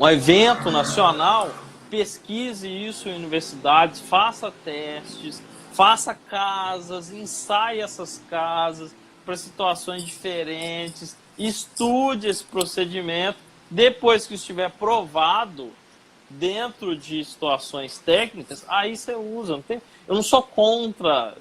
Speaker 2: evento nacional, pesquise isso em universidades, faça testes, faça casas, ensaie essas casas para situações diferentes, estude esse procedimento. Depois que estiver provado dentro de situações técnicas, aí você usa. Eu não sou contra.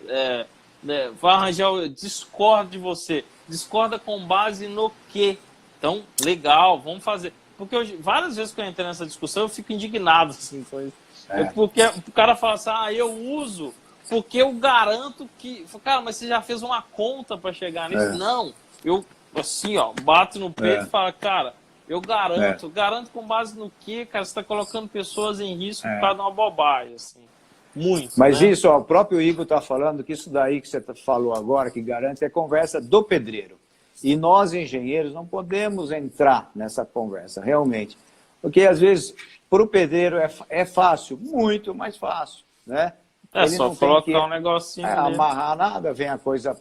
Speaker 2: Rangel, eu discordo de você. Discorda com base no quê? Então, legal, vamos fazer. Porque várias vezes que eu entrei nessa discussão, eu fico indignado assim, com isso. Porque o cara fala assim, eu uso porque eu garanto que... Cara, mas você já fez uma conta para chegar nisso? Não, eu assim, bato no peito e falo, cara, eu garanto. Garanto com base no quê, cara? Você está colocando pessoas em risco por causa de uma bobagem, assim. Muito,
Speaker 1: mas
Speaker 2: né?
Speaker 1: isso, o próprio Igor está falando que isso daí que você falou agora, que garante, é conversa do pedreiro. E nós, engenheiros, não podemos entrar nessa conversa, realmente. Porque, às vezes, para o pedreiro é fácil, muito mais fácil, né?
Speaker 2: Ele só
Speaker 1: não
Speaker 2: colocar
Speaker 1: tem que
Speaker 2: um negocinho
Speaker 1: amarrar nada, vem a coisa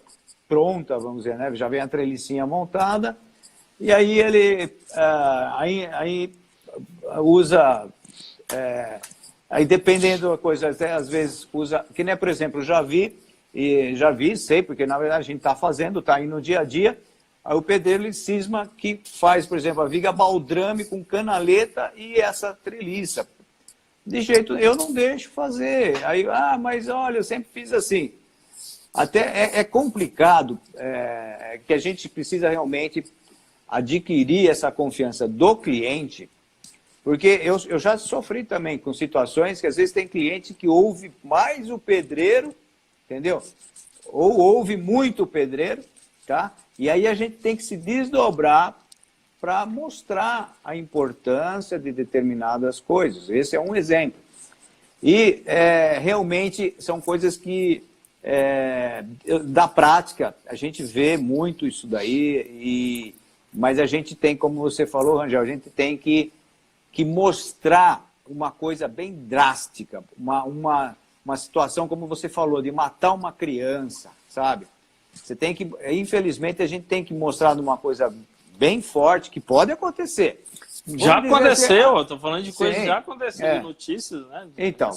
Speaker 1: pronta, vamos dizer, né? Já vem a trelicinha montada, e aí ele aí usa... aí, dependendo da coisa, até às vezes usa... Que nem, por exemplo, já vi, sei, porque, na verdade, a gente está fazendo, está aí no dia a dia. Aí o pedreiro ele cisma que faz, por exemplo, a viga baldrame com canaleta e essa treliça. De jeito, eu não deixo fazer. Aí, mas olha, eu sempre fiz assim. Até é complicado, que a gente precisa realmente adquirir essa confiança do cliente, porque eu já sofri também com situações que às vezes tem cliente que ouve mais o pedreiro, entendeu? Ou ouve muito o pedreiro, tá? E aí a gente tem que se desdobrar para mostrar a importância de determinadas coisas. Esse é um exemplo. E realmente são coisas que, da prática, a gente vê muito isso daí, mas a gente tem, como você falou, Rangel, a gente tem que mostrar uma coisa bem drástica, uma situação, como você falou, de matar uma criança, sabe? Você tem que, infelizmente, a gente tem que mostrar uma coisa bem forte que pode acontecer.
Speaker 2: Já aconteceu, eu estou falando de coisas que já aconteceram, de notícias, né?
Speaker 1: Então,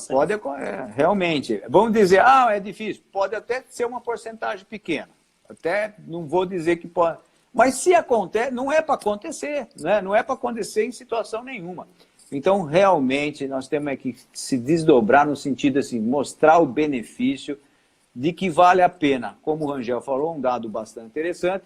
Speaker 1: realmente. Vamos dizer, é difícil. Pode até ser uma porcentagem pequena. Até não vou dizer que pode. Mas se acontece, não é para acontecer, né? Não é para acontecer em situação nenhuma. Então, realmente, nós temos que se desdobrar no sentido assim, mostrar o benefício de que vale a pena, como o Rangel falou, um dado bastante interessante,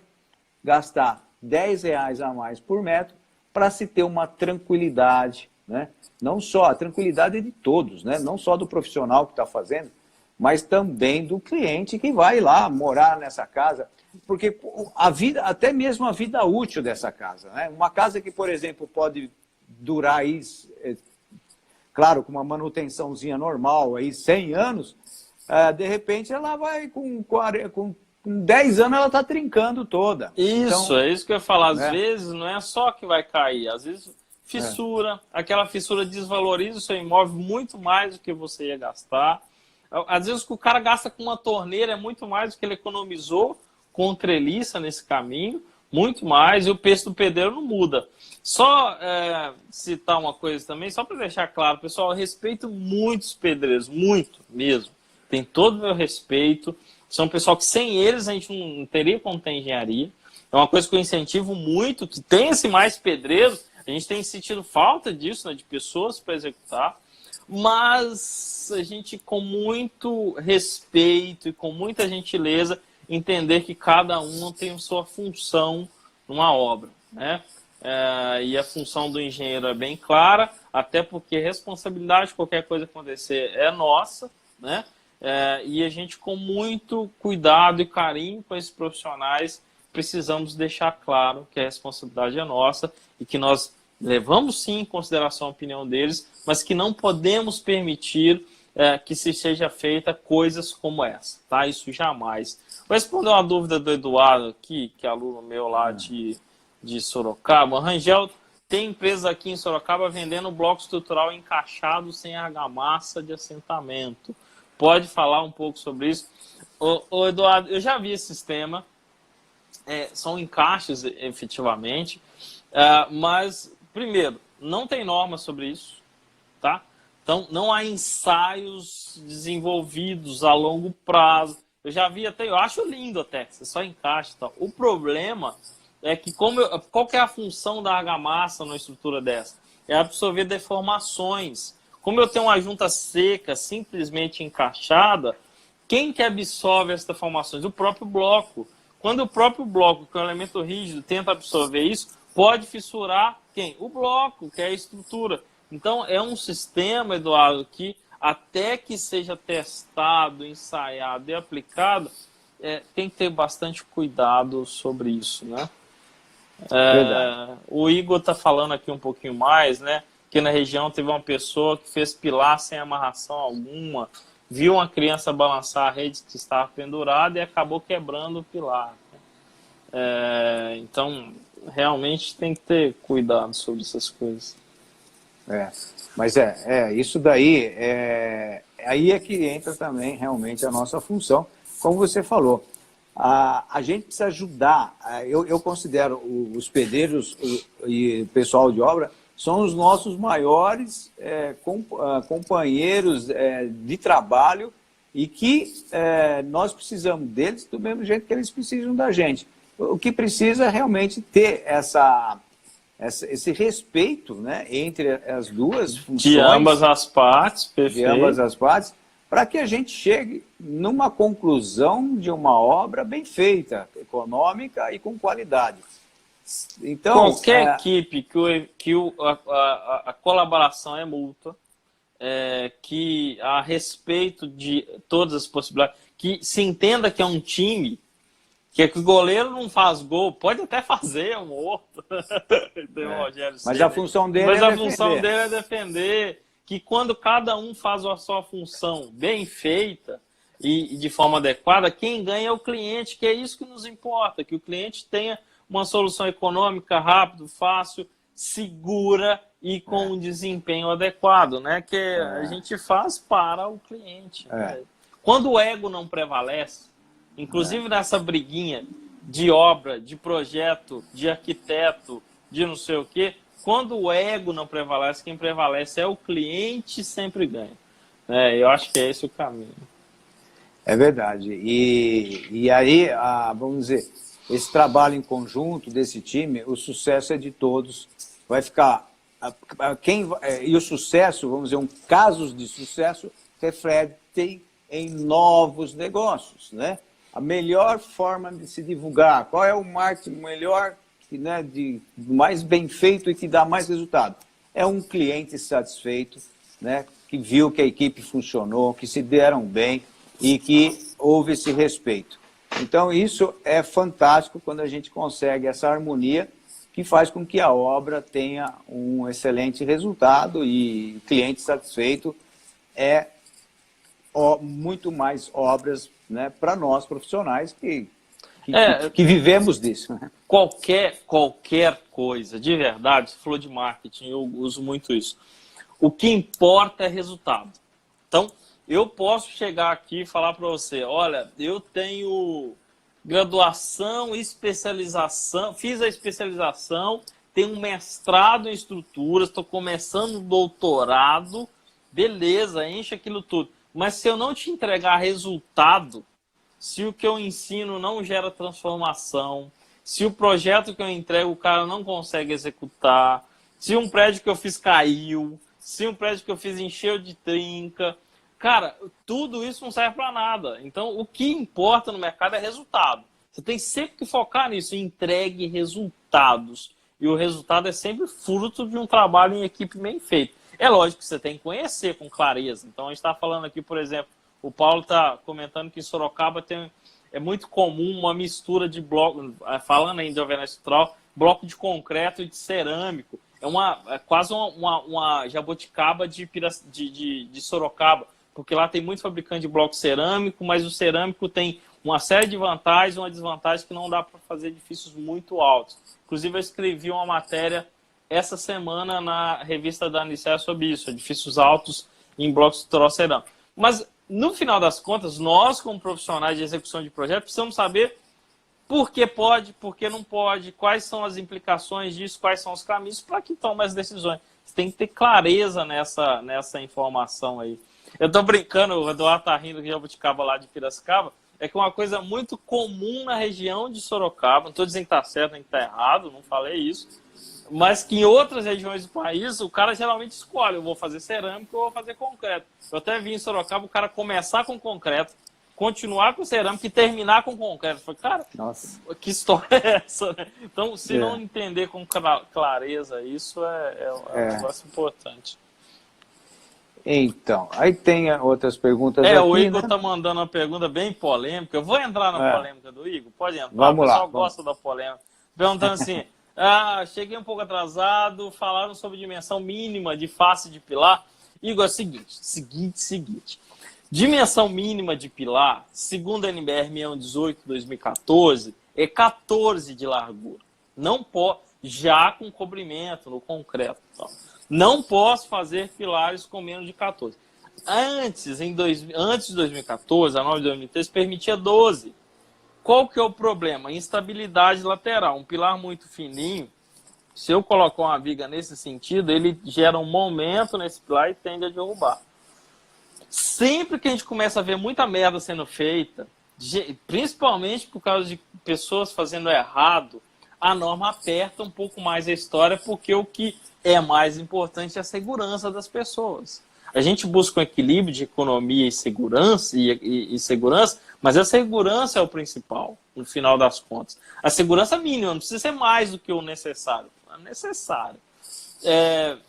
Speaker 1: gastar R$10 a mais por metro para se ter uma tranquilidade, né? Não só a tranquilidade de todos, né? Não só do profissional que está fazendo, mas também do cliente que vai lá morar nessa casa. Porque a vida, até mesmo a vida útil dessa casa, né? Uma casa que, por exemplo, pode durar aí, claro, com uma manutençãozinha normal, aí 100 anos, de repente ela vai com 10 anos ela está trincando toda.
Speaker 2: Isso, então, é isso que eu ia falar. Às
Speaker 1: né?
Speaker 2: vezes não é só que vai cair, às vezes fissura, aquela fissura desvaloriza o seu imóvel muito mais do que você ia gastar. Às vezes o que o cara gasta com uma torneira é muito mais do que ele economizou com treliça nesse caminho, muito mais, e o preço do pedreiro não muda. Só citar uma coisa também, só para deixar claro, pessoal, eu respeito muitos pedreiros, muito mesmo. Tem todo o meu respeito. São pessoal que sem eles a gente não teria como ter engenharia. É uma coisa que eu incentivo muito, que tenha-se mais pedreiros. A gente tem sentido falta disso, né, de pessoas para executar. Mas a gente, com muito respeito e com muita gentileza, entender que cada um tem a sua função numa obra. né? E a função do engenheiro é bem clara, até porque a responsabilidade de qualquer coisa acontecer é nossa, né? E a gente, com muito cuidado e carinho com esses profissionais, precisamos deixar claro que a responsabilidade é nossa e que nós levamos sim em consideração a opinião deles, mas que não podemos permitir que se seja feita coisas como essa, tá? Isso jamais. Vou responder uma dúvida do Eduardo aqui, que é aluno meu lá de Sorocaba. Rangel, tem empresa aqui em Sorocaba vendendo bloco estrutural encaixado sem argamassa de assentamento. Pode falar um pouco sobre isso? Ô Eduardo, eu já vi esse sistema. São encaixes, efetivamente. Mas, primeiro, não tem norma sobre isso, tá? Então, não há ensaios desenvolvidos a longo prazo. Eu já vi até, eu acho lindo até, você só encaixa e tal. O problema é que, qual que é a função da argamassa numa estrutura dessa? É absorver deformações. Como eu tenho uma junta seca, simplesmente encaixada, quem que absorve essas deformações? O próprio bloco. Quando o próprio bloco, que é um elemento rígido, tenta absorver isso, pode fissurar quem? O bloco, que é a estrutura. Então, é um sistema, Eduardo, que até que seja testado, ensaiado e aplicado, tem que ter bastante cuidado sobre isso, né? O Igor está falando aqui um pouquinho mais, né? Que na região teve uma pessoa que fez pilar sem amarração alguma, viu uma criança balançar a rede que estava pendurada e acabou quebrando o pilar. Então, realmente tem que ter cuidado sobre essas coisas.
Speaker 1: Mas isso daí, aí é que entra também realmente a nossa função, como você falou. A gente precisa ajudar, eu considero os pedreiros e o pessoal de obra são os nossos maiores companheiros de trabalho e que nós precisamos deles do mesmo jeito que eles precisam da gente. O que precisa é realmente ter esse respeito, né, entre as duas funções.
Speaker 2: De ambas as partes, perfeito.
Speaker 1: De ambas as partes, para que a gente chegue numa conclusão de uma obra bem feita, econômica e com qualidade. Então,
Speaker 2: qualquer equipe que a colaboração é mútua, que a respeito de todas as possibilidades, que se entenda que é um time, que o goleiro não faz gol, pode até fazer um outro.
Speaker 1: Mas a função dele
Speaker 2: função dele é defender, que quando cada um faz a sua função bem feita e de forma adequada, quem ganha é o cliente, que é isso que nos importa, que o cliente tenha uma solução econômica, rápido, fácil, segura e com um desempenho adequado, né? Que a gente faz para o cliente. Né? Quando o ego não prevalece, inclusive nessa briguinha de obra, de projeto, de arquiteto, de não sei o quê, quando o ego não prevalece, quem prevalece é o cliente, sempre ganha. Eu acho que é esse o caminho.
Speaker 1: É verdade. E aí, vamos dizer, esse trabalho em conjunto desse time, o sucesso é de todos. Vai ficar... e o sucesso, vamos dizer, casos de sucesso refletem em novos negócios, né? A melhor forma de se divulgar, qual é o marketing melhor, né, mais bem feito e que dá mais resultado? É um cliente satisfeito, né, que viu que a equipe funcionou, que se deram bem e que houve esse respeito. Então, isso é fantástico quando a gente consegue essa harmonia que faz com que a obra tenha um excelente resultado e o cliente satisfeito muito mais obras, né, para nós profissionais que vivemos disso. Né?
Speaker 2: Qualquer coisa, de verdade, você falou de marketing, eu uso muito isso. O que importa é resultado. Então, eu posso chegar aqui e falar para você, olha, eu tenho graduação, especialização, fiz a especialização, tenho um mestrado em estruturas, estou começando um doutorado, beleza, enche aquilo tudo. Mas se eu não te entregar resultado, se o que eu ensino não gera transformação, se o projeto que eu entrego o cara não consegue executar, se um prédio que eu fiz caiu, se um prédio que eu fiz encheu de trinca, cara, tudo isso não serve para nada. Então, o que importa no mercado é resultado. Você tem sempre que focar nisso, entregue resultados. e o resultado é sempre fruto de um trabalho em equipe bem feito. É lógico que você tem que conhecer com clareza. Então, a gente está falando aqui, por exemplo, o Paulo está comentando que em Sorocaba é muito comum uma mistura de bloco, falando ainda de alvenaria estrutural, bloco de concreto e de cerâmico. É quase uma jabuticaba de Sorocaba, porque lá tem muito fabricante de bloco cerâmico, mas o cerâmico tem uma série de vantagens e uma desvantagem que não dá para fazer edifícios muito altos. Inclusive, eu escrevi uma matéria essa semana na revista da Anicea sobre isso, edifícios altos em blocos estrutural cerâmico. Mas, no final das contas, nós, como profissionais de execução de projeto, precisamos saber por que pode, por que não pode, quais são as implicações disso, quais são os caminhos para que tome as decisões. Você tem que ter clareza nessa informação aí. Eu estou brincando, o Eduardo está rindo que jabuticaba lá de Piracicaba, é que uma coisa muito comum na região de Sorocaba, não estou dizendo que está certo nem que está errado, não falei isso, mas que em outras regiões do país, o cara geralmente escolhe, eu vou fazer cerâmica ou vou fazer concreto. Eu até vi em Sorocaba o cara começar com concreto, continuar com cerâmica e terminar com concreto. Eu falei, cara, nossa, que história é essa? Né? Então, se não entender com clareza isso, é um negócio importante.
Speaker 1: Então, aí tem outras perguntas aqui,
Speaker 2: o Igor
Speaker 1: né?
Speaker 2: tá mandando uma pergunta bem polêmica. Eu vou entrar na polêmica do Igor? Pode entrar,
Speaker 1: vamos
Speaker 2: o pessoal
Speaker 1: lá,
Speaker 2: gosta da polêmica. Perguntando assim, cheguei um pouco atrasado, falaram sobre dimensão mínima de face de pilar. Igor, é o seguinte. Dimensão mínima de pilar, segundo a NBR 6118/2014, é 14 de largura. Não pode, já com cobrimento no concreto. Então. Não posso fazer pilares com menos de 14. Antes de 2014, a norma de 2013 permitia 12. Qual que é o problema? Instabilidade lateral. Um pilar muito fininho, se eu colocar uma viga nesse sentido, ele gera um momento nesse pilar e tende a derrubar. Sempre que a gente começa a ver muita merda sendo feita, principalmente por causa de pessoas fazendo errado, a norma aperta um pouco mais a história, porque o que é mais importante é a segurança das pessoas. A gente busca um equilíbrio de economia e segurança, mas a segurança é o principal, no final das contas. A segurança mínima, não precisa ser mais do que o necessário. É necessário.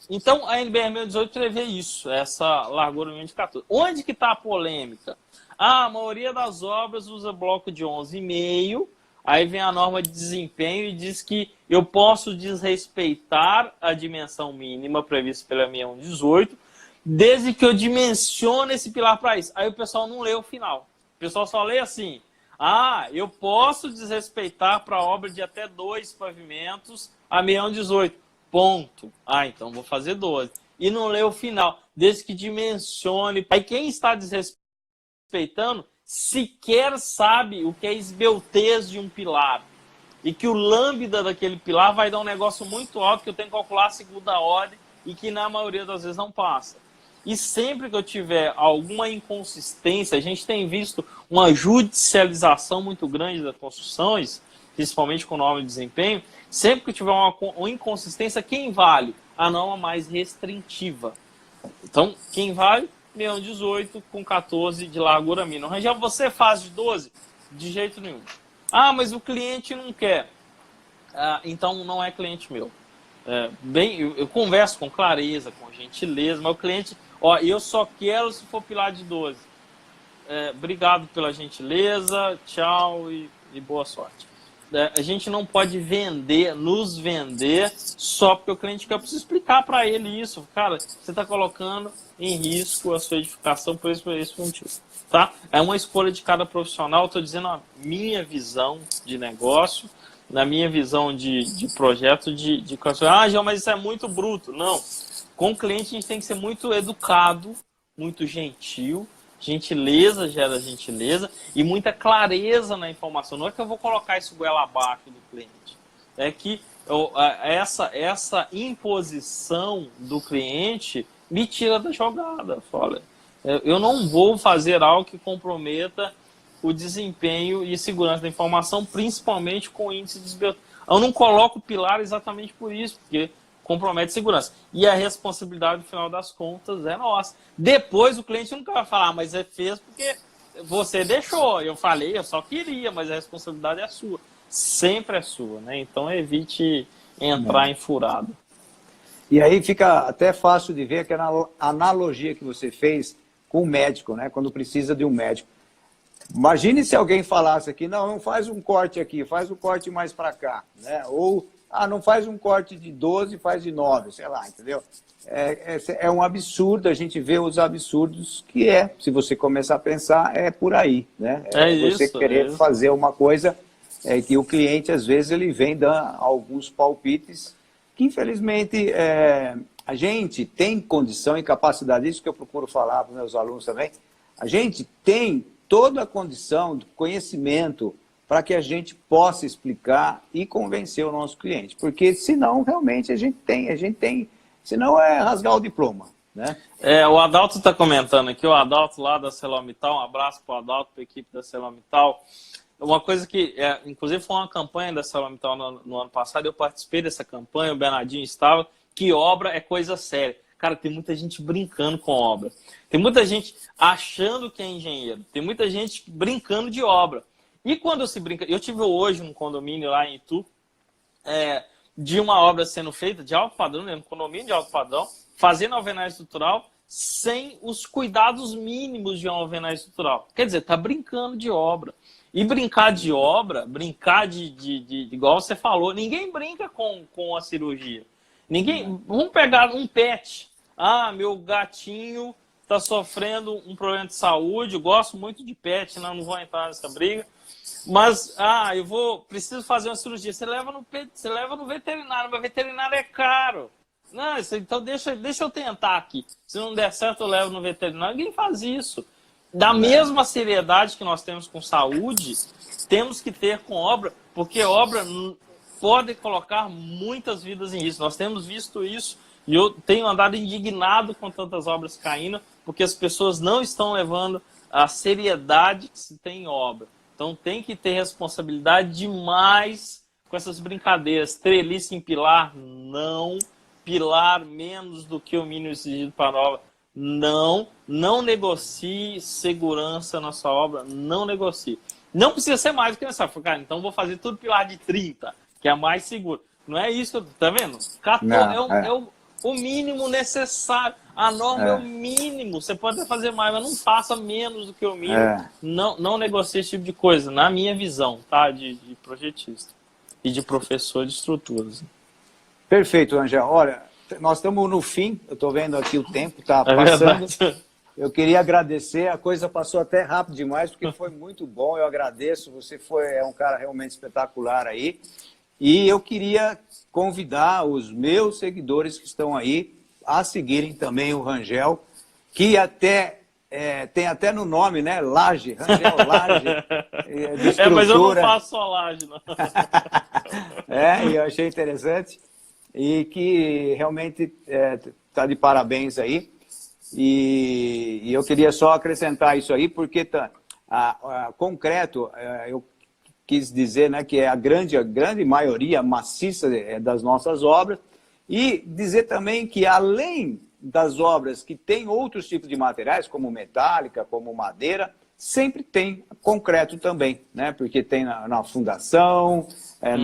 Speaker 2: Então, a NBR 1018 prevê isso, essa largura mínima de 14. Onde que está a polêmica? A maioria das obras usa bloco de 11,5. Aí vem a norma de desempenho e diz que eu posso desrespeitar a dimensão mínima prevista pela 6118, desde que eu dimensione esse pilar para isso. Aí o pessoal não lê o final. O pessoal só lê assim, eu posso desrespeitar para obra de até 2 pavimentos a 6118. Ponto. Então vou fazer 12. E não lê o final, desde que dimensione. Aí quem está desrespeitando sequer sabe o que é esbeltez de um pilar. E que o lambda daquele pilar vai dar um negócio muito alto que eu tenho que calcular a segunda ordem e que na maioria das vezes não passa. E sempre que eu tiver alguma inconsistência, a gente tem visto uma judicialização muito grande das construções, principalmente com norma de desempenho, sempre que tiver uma inconsistência, quem vale? A norma mais restritiva. Então, quem vale? 6118 com 14 de largura mínima. Rangel, você faz de 12? De jeito nenhum. Mas o cliente não quer. Então não é cliente meu. Eu converso com clareza, com gentileza, mas o cliente, eu só quero se for pilar de 12. Obrigado pela gentileza, tchau e boa sorte. A gente não pode nos vender só porque o cliente quer. Eu preciso explicar para ele isso. Cara, você está colocando em risco a sua edificação por esse motivo. Tá? É uma escolha de cada profissional. Estou dizendo a minha visão de negócio, na minha visão de projeto de João, mas isso é muito bruto. Não. Com o cliente a gente tem que ser muito educado, muito gentil. Gentileza gera gentileza e muita clareza na informação. Não é que eu vou colocar isso goela abaixo do cliente. É que essa imposição do cliente me tira da jogada. Olha, eu não vou fazer algo que comprometa o desempenho e segurança da informação, principalmente com índice de desbeltez. Eu não coloco pilar exatamente por isso, porque compromete segurança. E a responsabilidade, no final das contas, é nossa. Depois o cliente nunca vai falar, mas você fez porque você deixou. Eu falei, eu só queria, mas a responsabilidade é sua. Sempre é sua, né? Então evite entrar em furada.
Speaker 1: E aí fica até fácil de ver aquela analogia que você fez com o médico, né? Quando precisa de um médico. Imagine se alguém falasse aqui, não faz um corte aqui, faz um corte mais para cá, né? Ou, não faz um corte de 12, faz de 9, sei lá, entendeu? É um absurdo, a gente vê os absurdos que se você começar a pensar, é por aí, né? Você querer fazer uma coisa que o cliente, às vezes, ele vem dando alguns palpites que, infelizmente, a gente tem condição e capacidade, isso que eu procuro falar para os meus alunos também, a gente tem toda a condição, conhecimento, para que a gente possa explicar e convencer o nosso cliente. Porque, senão, realmente, a gente tem, senão é rasgar o diploma, né?
Speaker 2: O Adalto está comentando aqui, o Adalto lá da ArcelorMittal, um abraço para o Adalto, para a equipe da ArcelorMittal. Uma coisa que, inclusive, foi uma campanha da ArcelorMittal no ano passado, eu participei dessa campanha, o Bernardinho estava, que obra é coisa séria. Cara, tem muita gente brincando com obra. Tem muita gente achando que é engenheiro. Tem muita gente brincando de obra. E quando se brinca... Eu tive hoje um condomínio lá em Itu, de uma obra sendo feita de alto padrão, um condomínio de alto padrão, fazendo alvenaria estrutural sem os cuidados mínimos de uma alvenaria estrutural. Quer dizer, tá brincando de obra. E brincar de obra, brincar igual você falou, ninguém brinca com a cirurgia. Vamos pegar um pet. Meu gatinho está sofrendo um problema de saúde, eu gosto muito de pet, não vou entrar nessa briga. Mas, preciso fazer uma cirurgia. Você leva no veterinário, mas veterinário é caro. Não, então deixa eu tentar aqui. Se não der certo, eu levo no veterinário. Ninguém faz isso. Da mesma seriedade que nós temos com saúde, temos que ter com obra, porque obra pode colocar muitas vidas em risco. Nós temos visto isso e eu tenho andado indignado com tantas obras caindo, porque as pessoas não estão levando a seriedade que se tem em obra. Então tem que ter responsabilidade demais com essas brincadeiras. Treliça em pilar, não. Pilar menos do que o mínimo exigido para a obra. Não negocie segurança na sua obra, não negocie. Não precisa ser mais do que essa. Cara, então vou fazer tudo pilar de 30, que é mais seguro. Não é isso que eu... Tá vendo? É o mínimo necessário. A norma é o mínimo. Você pode fazer mais, mas não faça menos do que o mínimo. Não negocie esse tipo de coisa, na minha visão, tá? De projetista e de professor de estruturas.
Speaker 1: Perfeito, Angel. Olha, nós estamos no fim, eu estou vendo aqui o tempo, está passando. Eu queria agradecer, a coisa passou até rápido demais, porque foi muito bom, eu agradeço, você é um cara realmente espetacular aí. E eu queria convidar os meus seguidores que estão aí a seguirem também o Rangel, que tem até no nome, né? Laje, Rangel Laje. De estrutura.
Speaker 2: Mas eu não faço só laje, não.
Speaker 1: E eu achei interessante. E que realmente está de parabéns aí. E eu queria só acrescentar isso aí, porque concreto, eu quis dizer, né, que é a grande maioria maciça das nossas obras, e dizer também que além das obras que tem outros tipos de materiais, como metálica, como madeira, sempre tem concreto também, né? Porque tem na fundação,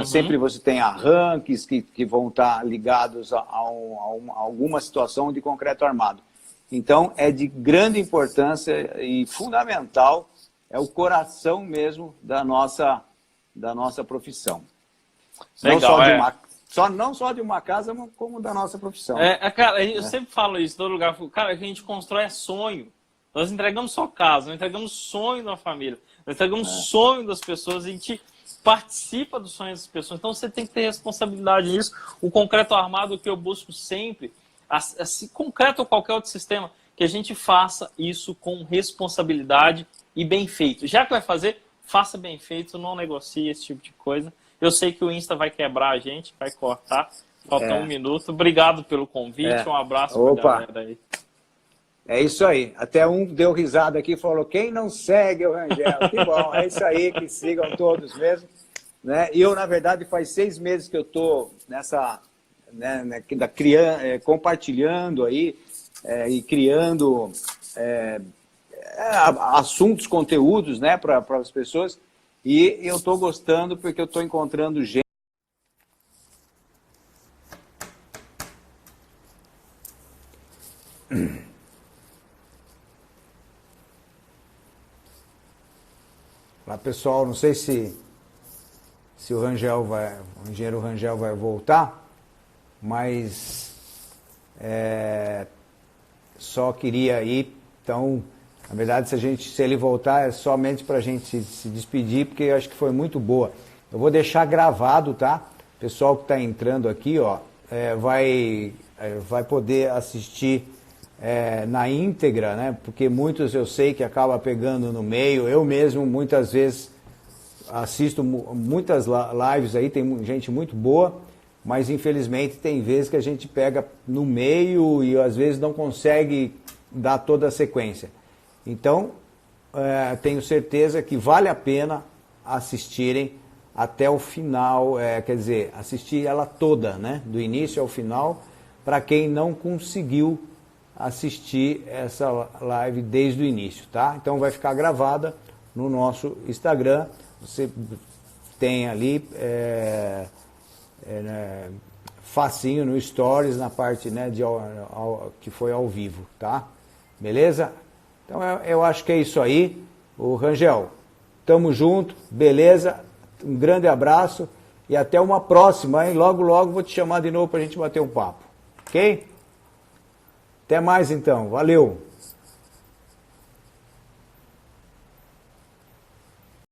Speaker 1: sempre você tem arranques que vão estar ligados a alguma situação de concreto armado. Então, é de grande importância e fundamental, é o coração mesmo da nossa profissão.
Speaker 2: Legal,
Speaker 1: não só de uma casa, mas como da nossa profissão.
Speaker 2: Cara, eu sempre falo isso em todo lugar. Cara, o que a gente constrói é sonho. Nós entregamos só casa, nós entregamos sonho da família, nós entregamos sonho das pessoas, a gente participa do sonho das pessoas. Então você tem que ter responsabilidade nisso. O concreto armado que eu busco sempre, concreto ou qualquer outro sistema, que a gente faça isso com responsabilidade e bem feito. Já que vai fazer, faça bem feito, não negocie esse tipo de coisa. Eu sei que o Insta vai quebrar a gente, vai cortar. Falta 1 minuto. Obrigado pelo convite, um abraço para a galera aí.
Speaker 1: É isso aí. Até um deu risada aqui e falou, quem não segue o Rangel? Que bom, é isso aí, que sigam todos mesmo. Né? E eu, na verdade, faz 6 meses que eu estou nessa, compartilhando aí e criando assuntos, conteúdos, né, para as pessoas. E eu estou gostando porque eu estou encontrando gente Lá, pessoal, não sei se o Rangel o engenheiro Rangel vai voltar, mas só queria ir, então, na verdade, se ele voltar, é somente para a gente se despedir, porque eu acho que foi muito boa. Eu vou deixar gravado, tá? O pessoal que está entrando aqui, ó, vai poder assistir na íntegra, né? Porque muitos eu sei que acaba pegando no meio. Eu mesmo muitas vezes assisto muitas lives aí, tem gente muito boa, mas infelizmente tem vezes que a gente pega no meio e às vezes não consegue dar toda a sequência. Então, tenho certeza que vale a pena assistirem até o final, quer dizer, assistir ela toda, né? Do início ao final, para quem não conseguiu assistir essa live desde o início, tá? Então vai ficar gravada no nosso Instagram, você tem ali facinho no Stories, na parte, né, que foi ao vivo, tá? Beleza? Então eu acho que é isso aí. O Rangel, tamo junto, beleza? Um grande abraço e até uma próxima, hein? Logo, logo vou te chamar de novo pra gente bater um papo, ok? Até mais então, valeu!